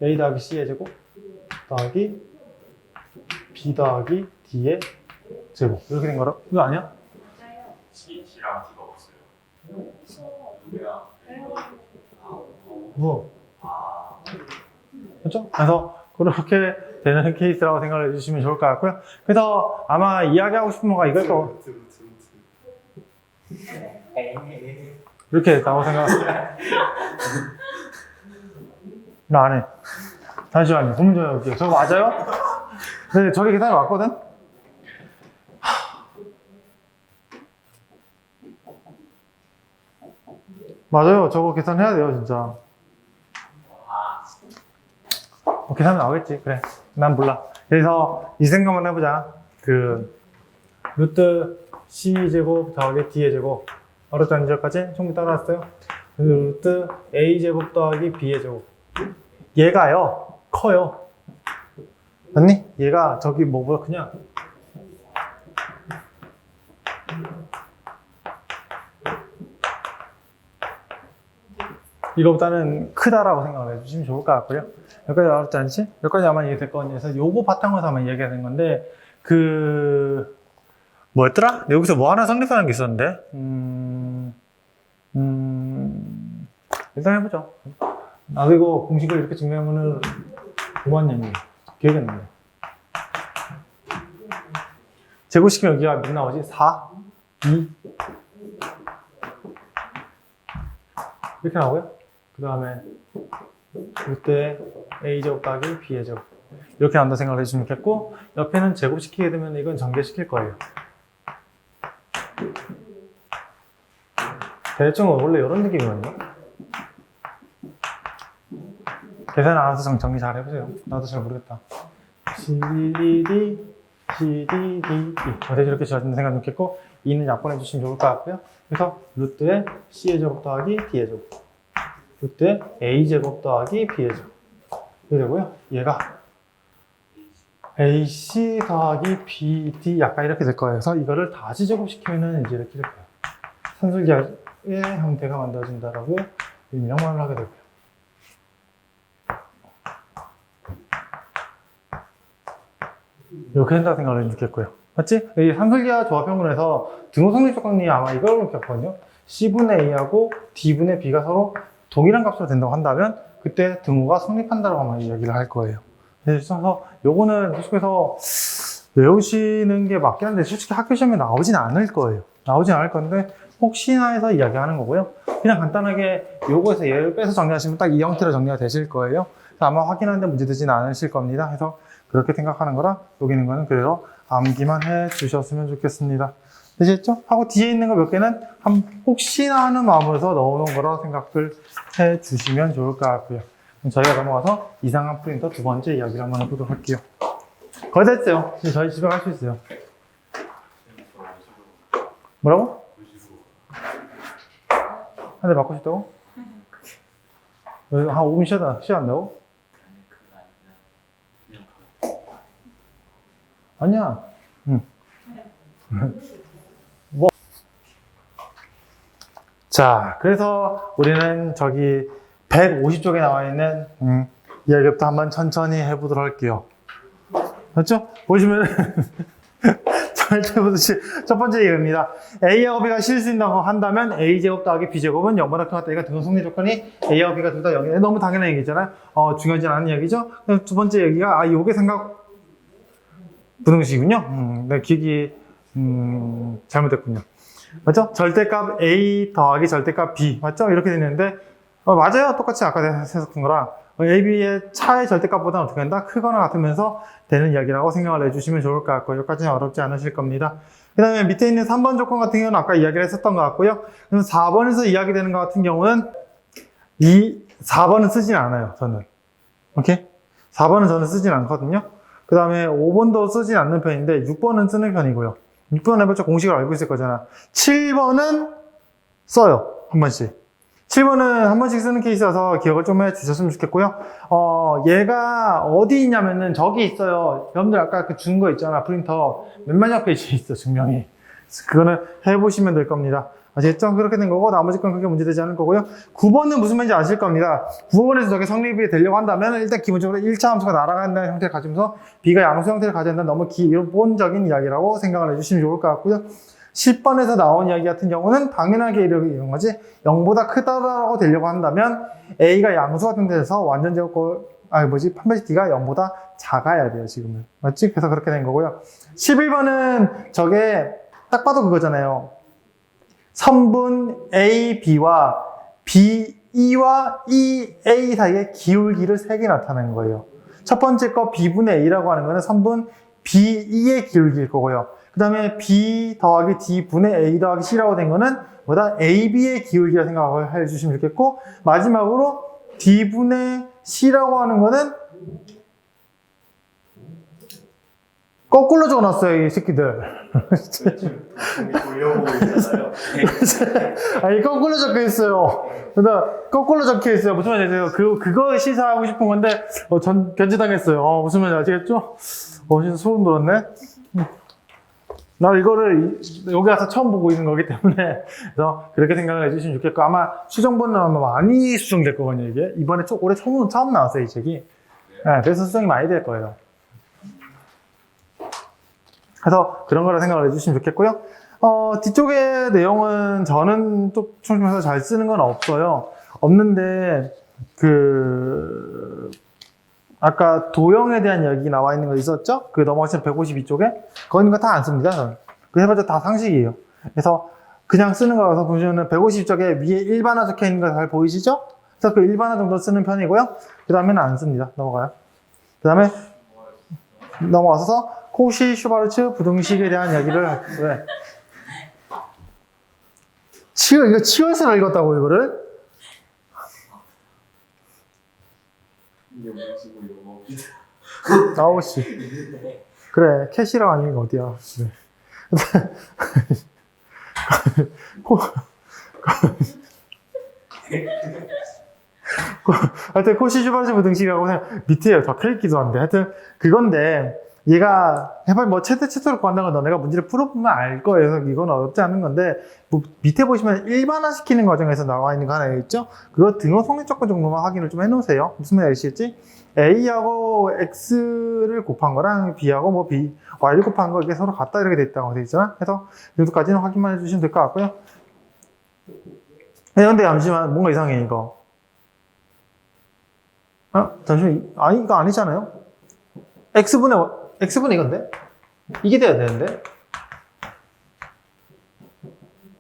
A 더하기 C의 제곱 더하기 B 더하기 D의 제곱 이렇게 된 거라? 이거 아니야? C랑 D가 없어요. 누구야? 뭐? 그렇죠? 그래서 그렇게 되는 케이스라고 생각을 해주시면 좋을 것 같고요. 그래서 아마 이야기하고 싶은 거가 이걸 거 이렇게 됐다고 생각합니다. 나 안 해. 잠시만요. 고민 좀 해볼게요. 저거 맞아요? 네, 저게 계산이 맞거든? 맞아요. 저거 계산해야 돼요, 진짜. 계산은 나오겠지. 그래. 난 몰라. 그래서 이 생각만 해보자. 루트 C제곱 더하기 D의 제곱. 어렵지 않은 지역까지 충분히 따라왔어요. 루트 A제곱 더하기 B의 제곱. 얘가요, 커요. 맞니? 얘가 저기 뭐보다 그냥 이거보다는 크다라고 생각을 해주시면 좋을 것 같고요. 여기까지 어렵지 않지? 여기까지 아마 이해될 거거든요. 그래서 요거 바탕으로 아마 이야기가 된 건데, 뭐였더라? 여기서 뭐 하나 성립하는 게 있었는데, 일단 해보죠. 나도 이거 공식을 이렇게 증명하면은 5만 년이 기억이 안 나네. 제곱시키면 여기가 몇 나오지? 4, 2 이렇게 나오고요. 그 다음에 이때 A제곱 더하기 B의 제곱 이렇게 나온다 생각을 해주시면 좋겠고, 옆에는 제곱시키게 되면 이건 전개시킬 거예요. 대충 원래 이런 느낌이거든요. 계산 알아서 정리 잘 해보세요. 나도 잘 모르겠다. CDD, CDD, 대충 이렇게 지어진다 생각 좋겠고, 2는 약분해 주시면 좋을 것 같고요. 그래서 루트에 C의 제곱 더하기 D의 제곱, 루트에 A제곱 더하기 B의 제곱 이렇게 되고요. 얘가 AC 더하기 BD 약간 이렇게 될 거예요. 그래서 이거를 다시 제곱시키면 이제 이렇게 될 거예요. 산술기의 형태가 만들어진다라고 명명을 하게 되고요. 이렇게 된다 생각을 해주겠고요. 맞지? 이 산술기와 조합형분에서 등호 성립 조건이 아마 이걸 겪거든요. C분의 A하고 D분의 B가 서로 동일한 값으로 된다고 한다면 그때 등호가 성립한다고 아마 이야기를 할 거예요. 그래서 요거는 계속해서 외우시는 게 맞긴 한데 솔직히 학교 시험에 나오진 않을 거예요. 나오진 않을 건데 혹시나 해서 이야기하는 거고요. 그냥 간단하게 요거에서 얘를 빼서 정리하시면 딱 이 형태로 정리가 되실 거예요. 그래서 아마 확인하는데 문제되진 않으실 겁니다. 그래서 그렇게 생각하는 거라 여기 있는 거는 그대로 암기만 해 주셨으면 좋겠습니다. 되셨죠? 하고 뒤에 있는 거 몇 개는 혹시나 하는 마음으로서 넣어놓은 거라 생각을 해 주시면 좋을 것 같고요. 그럼 저희가 넘어가서 이상한 프린터 두 번째 이야기를 한번 해보도록 할게요. 거의 다 했어요. 이제 저희 집에 갈 수 있어요. 뭐라고? 한 대 받고 싶다고? 한 5분 쉬어간다고? 아니야. 응. 뭐. 자, 그래서 우리는 저기 150쪽에 나와 있는 이야기부터 한번 천천히 해보도록 할게요. 맞죠? 보시면 절대보듯이 첫 번째 얘기입니다. A하고 B가 실수인다고 한다면 A제곱 더하기 B제곱은 0보다 크다. 이거 등호 성립 조건이 A하고 B가 둘 다 0이에요. 너무 당연한 얘기잖아요. 중요하지 않은 얘기죠. 두 번째 얘기가 요게 생각 부등식이군요. 네, 기억이 잘못됐군요. 맞죠? 절대값 A 더하기 절대값 B 맞죠? 이렇게 되는데 맞아요. 똑같이 아까 해석한 거랑 A, B의 차의 절대값보다는 어떻게 된다? 크거나 같으면서 되는 이야기라고 생각을 해주시면 좋을 것 같고요. 여기까지는 어렵지 않으실 겁니다. 그 다음에 밑에 있는 3번 조건 같은 경우는 아까 이야기를 했었던 것 같고요. 그럼 4번에서 이야기되는 것 같은 경우는 4번은 쓰진 않아요. 저는. 오케이? 4번은 저는 쓰진 않거든요. 그 다음에 5번도 쓰진 않는 편인데 6번은 쓰는 편이고요. 6번 해봤자 공식을 알고 있을 거잖아. 7번은 써요. 한 번씩. 7번은 한 번씩 쓰는 케이스라서 기억을 좀 해주셨으면 좋겠고요. 얘가 어디 있냐면은 저기 있어요. 여러분들 아까 그 준 거 있잖아. 프린터. 몇만여 페이지 있어, 증명이. 그거는 해보시면 될 겁니다. 아시겠죠? 그렇게 된 거고, 나머지 건 크게 문제되지 않을 거고요. 9번은 무슨 말인지 아실 겁니다. 9번에서 저게 성립이 되려고 한다면, 일단 기본적으로 1차 함수가 날아간다는 형태를 가지면서 B가 양수 형태를 가져야 너무 기본적인 이야기라고 생각을 해주시면 좋을 것 같고요. 10번에서 나온 이야기 같은 경우는 당연하게 이런 거지. 0보다 크다라고 되려고 한다면 A가 양수가 등돼서 완전 제곱, 판별식 D가 0보다 작아야 돼요, 지금은. 맞지? 그래서 그렇게 된 거고요. 11번은 저게 딱 봐도 그거잖아요. 선분 A, B와 B, E와 E, A 사이에 기울기를 3개 나타내는 거예요. 첫 번째 거 B분의 A라고 하는 거는 선분 B, E의 기울기일 거고요. 그 다음에 B 더하기 D 분의 A 더하기 C라고 된 거는 뭐다? AB의 기울기라 생각을 해주시면 좋겠고, 마지막으로 D 분의 C라고 하는 거는 거꾸로 적어놨어요, 이 새끼들. 돌려보고 있잖아요. 아니, 거꾸로 적혀 있어요. 거꾸로 적혀 있어요. 무슨 말인지 아세요? 그거 시사하고 싶은 건데, 전 견제당했어요. 무슨 말인지 아시겠죠? 진짜 소름 돋았네. 나 이거를 여기 와서 처음 보고 있는 거기 때문에, 그래서 그렇게 생각을 해주시면 좋겠고, 아마 수정본은 아마 많이 수정될 거거든요, 이게. 이번에 올해 처음 나왔어요, 이 책이. 네, 그래서 수정이 많이 될 거예요. 그래서 그런 거라 생각을 해주시면 좋겠고요. 뒤쪽의 내용은 저는 또 총심해서 잘 쓰는 건 없어요. 없는데, 아까 도형에 대한 이야기 나와 있는 거 있었죠? 넘어가시면 152쪽에? 거기 있는 거 다 안 씁니다, 저는. 해봤자 다 상식이에요. 그래서 그냥 쓰는 거라서 보시면은 152쪽에 위에 일반화 적혀 있는 거 잘 보이시죠? 그래서 그 일반화 정도 쓰는 편이고요. 그 다음에는 안 씁니다. 넘어가요. 그 다음에 넘어와서 코시 슈바르츠 부등식에 대한 이야기를 왜? 이거 치열스러 읽었다고, 이거를? 아우, 씨. 그래, 캐시라고 아닌 게 어디야. 그래. 하여튼, 코시 슈바르츠 부등식이라고 그냥 밑에 적혀있기도 한데, 하여튼, 그건데, 얘가 해봐 뭐 최대로 구한다는 건 너네가 문제를 풀어보면 알 거예요. 그래서 이건 어렵지 않은 건데 뭐 밑에 보시면 일반화시키는 과정에서 나와 있는 거 하나 있죠. 그거 등호 성립 조건 정도만 확인을 좀 해놓으세요. 무슨 말인지 아시겠지? A하고 X를 곱한 거랑 B하고 뭐 Y를 곱한 거 이게 서로 같다 이렇게 돼 있다고 돼 있잖아. 그래서 이 정도까지는 확인만 해주시면 될 것 같고요. 근데 잠시만 뭔가 이상해 이거. 잠시만 이거 아니잖아요. X분의 이건데? 이게 돼야 되는데?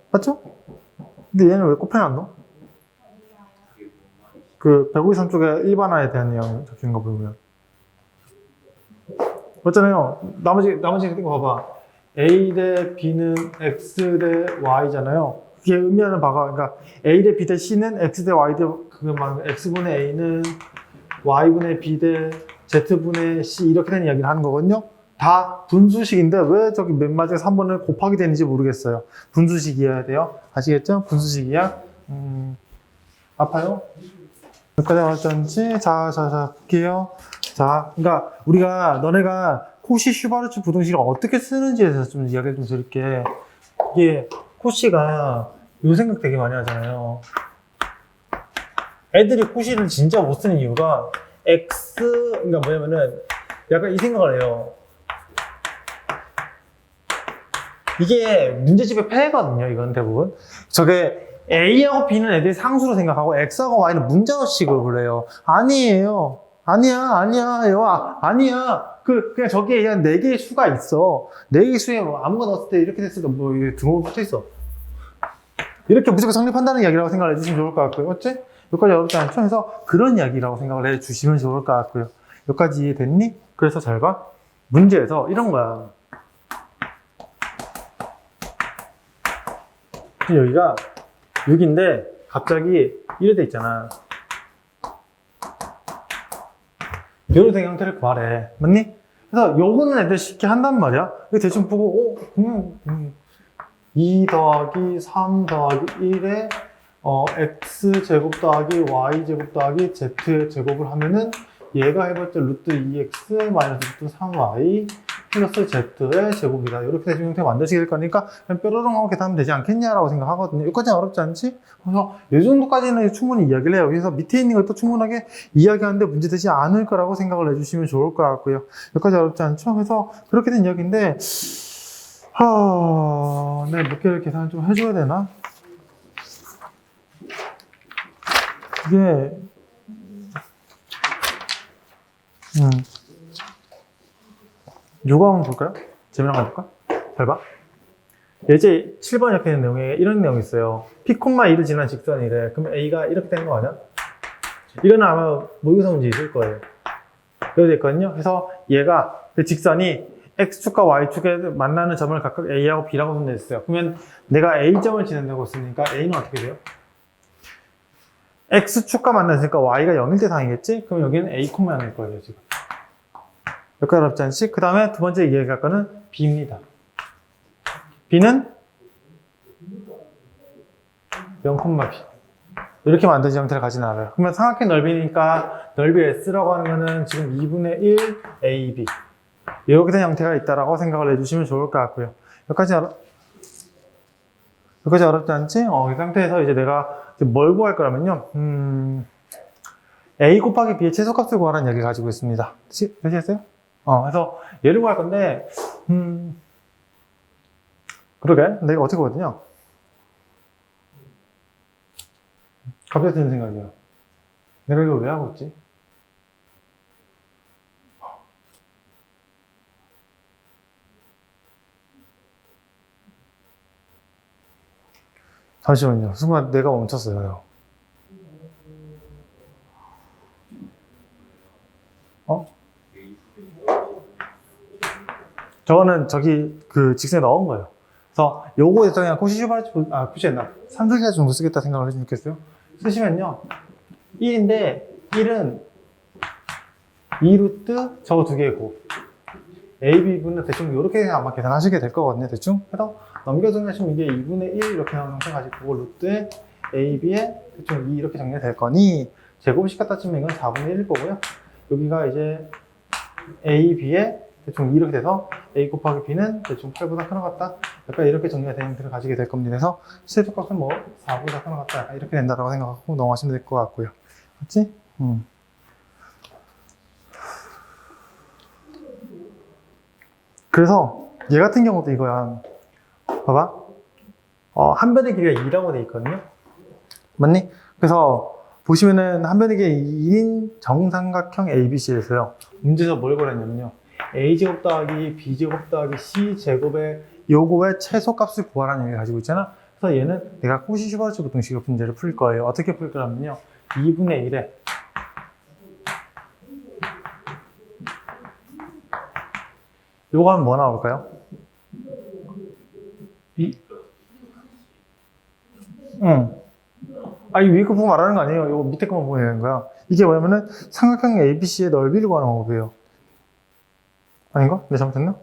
맞죠? 근데 얘는 왜 곱해놨노? 153쪽에 일반화에 대한 내용 적힌 거 보면. 맞잖아요. 나머지 거 봐봐. A 대 B는 X 대 Y잖아요. 그게 의미하는 바가, 그러니까 A 대 B 대 C는 X 대 Y 대, X분의 A는 Y분의 B 대 Z분의 C 이렇게 되는 이야기를 하는 거거든요. 다 분수식인데 왜 저기 맨 마지막에 3번을 곱하게 되는지 모르겠어요. 분수식이어야 돼요. 아시겠죠? 분수식이야. 아파요? 여기까지 나왔던지. 자, 볼게요. 자, 그러니까 우리가 너네가 코시 슈바르츠 부등식을 어떻게 쓰는지에 대해서 좀 이야기를 좀 드릴게. 이게 코시가 요 생각 되게 많이 하잖아요. 애들이 코시를 진짜 못 쓰는 이유가 그러니까 뭐냐면은 약간 이 생각을 해요. 이게 문제집의 폐해거든요, 이건 대부분. 저게 A하고 B는 애들이 상수로 생각하고 X하고 Y는 문자식으로 그래요. 아니에요. 아니야. 그냥 저기에 그냥 4개의 수가 있어. 4개의 수에 뭐 아무거나 넣었을 때 이렇게 됐을 때 뭐 이게 등호가 붙어 있어. 이렇게 무조건 성립한다는 이야기라고 생각을 해주시면 좋을 것 같고요. 어째? 여기까지 어렵지 않죠? 그래서 그런 이야기라고 생각을 해주시면 좋을 것 같고요. 여기까지 이해됐니? 그래서 잘 봐. 문제에서 이런 거야. 여기가 6인데 갑자기 이래 돼 있잖아. 이런 된 형태를 구하래. 맞니? 그래서 요거는 애들 쉽게 한단 말이야. 이거 대충 보고 2 더하기 3 더하기 1에 x제곱 더하기 y제곱 더하기 z제곱을 하면은 얘가 해봤자 루트 2x 마이너스 루트 3y 플러스 z의 제곱이다. 이렇게 대충 형태 만드시게 될 거니까 그냥 뾰로롱 하고 계산하면 되지 않겠냐라고 생각하거든요. 여기까지는 어렵지 않지? 그래서 이 정도까지는 충분히 이야기를 해요. 그래서 밑에 있는 것도 충분하게 이야기하는데 문제되지 않을 거라고 생각을 해주시면 좋을 것 같고요. 여기까지 어렵지 않죠? 그래서 그렇게 된 이야기인데 네, 몇 개를 계산을 좀 해줘야 되나? 이게 요거 한번 볼까요? 재미난 거 볼까? 잘 봐. 예제 7번 옆에 있는 내용에 이런 내용이 있어요. P,2를 지난 직선이래. 그럼 A가 이렇게 되는 거 아니야? 이거는 아마 모의고사 문제 있을 거예요. 그렇게 됐거든요. 그래서 얘가 그 직선이 X축과 Y축에 만나는 점을 각각 A하고 B라고 손대했어요. 그러면 내가 A점을 지낸다고 했으니까 A는 어떻게 돼요? X축과 만났으니까 Y가 0일 때 상이겠지? 그럼 여기는 A, N일 거예요, 지금. 여기까지 어렵지 않지? 그 다음에 두 번째 이해할 거는 B입니다. B는 0,B. 이렇게 만든 형태를 가진 않아요. 그러면 삼각형 넓이니까 넓이 S라고 하는 거는 지금 2분의 1 AB. 이렇게 된 형태가 있다라고 생각을 해주시면 좋을 것 같고요. 여기까지 어렵지 않지? 이 상태에서 이제 내가 뭘 구할 거라면요. A 곱하기 B의 최소값을 구하라는 얘기를 가지고 있습니다. 되시겠어요? 그래서 얘를 구할 건데, 그러게. 내가 어떻게 구하거든요? 갑자기 드는 생각이에요. 내가 이걸 왜 하고 있지? 잠시만요. 순간 내가 멈췄어요. 저거는 저기 그 직선에 넣은 거예요. 그래서 요거에서 그냥 쿠시했나? 산술기가 정도 쓰겠다 생각을 해주면 좋겠어요. 쓰시면요. 1인데 1은 2루트 저거 두 개고 AB분은 대충 이렇게 아마 계산하시게 될 거거든요. 대충. 그래서 넘겨정리하시면 이게 2분의 1 이렇게 나오는 형태 가지고 루트에 AB에 대충 2 이렇게 정리될 거니 제곱식 갖다 치면 이건 4분의 1일 거고요. 여기가 이제 AB에 대충 2 이렇게 돼서 A 곱하기 B는 대충 8보다 큰 것 같다. 약간 이렇게 정리가 되는 형태를 가지게 될 겁니다. 그래서 실수값은 뭐 4보다 큰 것 같다. 약간 이렇게 된다고 생각하고 넘어가시면 될 것 같고요. 맞지? 그래서 얘 같은 경우도 이거야. 봐봐. 한 변의 길이가 2라고 돼 있거든요. 맞니? 그래서 보시면은 한 변의 길이 2인 정삼각형 ABC에서요. 문제에서 뭘 구하냐면요. A제곱 더하기 B제곱 더하기 C제곱의 요거의 최소값을 구하라는 얘기를 가지고 있잖아. 그래서 얘는 내가 코시-슈바르츠 등식의 문제를 풀 거예요. 어떻게 풀 거냐면요. 2분의 1에 요거 하면 뭐 나올까요? 이 위에 거 보고 말하는 거 아니에요. 요거 밑에 거만 보면 되는 거야. 이게 뭐냐면은 삼각형 ABC의 넓이를 구하는 방법이에요. 아닌가? 내가 잘못했나?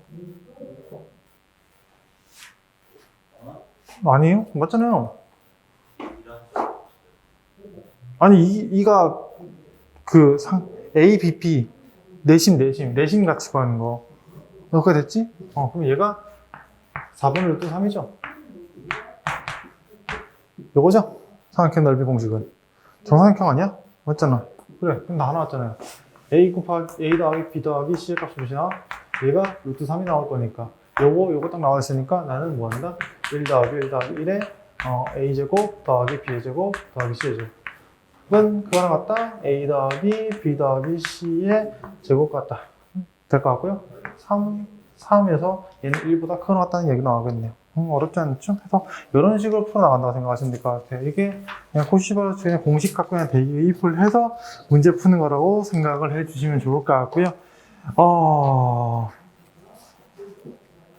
아니에요? 맞잖아요. 아니, 이가 ABP 내심 같이 구하는 거. 어떻게 됐지? 그럼 얘가 4분의 루트 3이죠. 요거죠? 삼각형 넓이 공식은. 정삼각형 아니야? 맞잖아. 그래, 그럼 다 나왔잖아요. A 더하기 B 더하기 C의 값이 몇이 나와? 얘가 루트 3이 나올 거니까. 요거 딱 나와 있으니까 나는 뭐 한다? 1 더하기 1 더하기 1에 A제곱 더하기 B제곱 더하기 C제곱. 그건 그거 하나 같다? A 더하기 B 더하기 C의 제곱 같다. 될 것 같고요. 3에서 얘는 1보다 큰 것 같다는 얘기 나오겠네요. 어렵지 않죠? 그래서 이런 식으로 풀어나간다고 생각하시면 될 것 같아요. 이게 그냥 코시-슈바르츠의 공식 갖고 그냥 대입을 해서 문제 푸는 거라고 생각을 해주시면 좋을 것 같고요.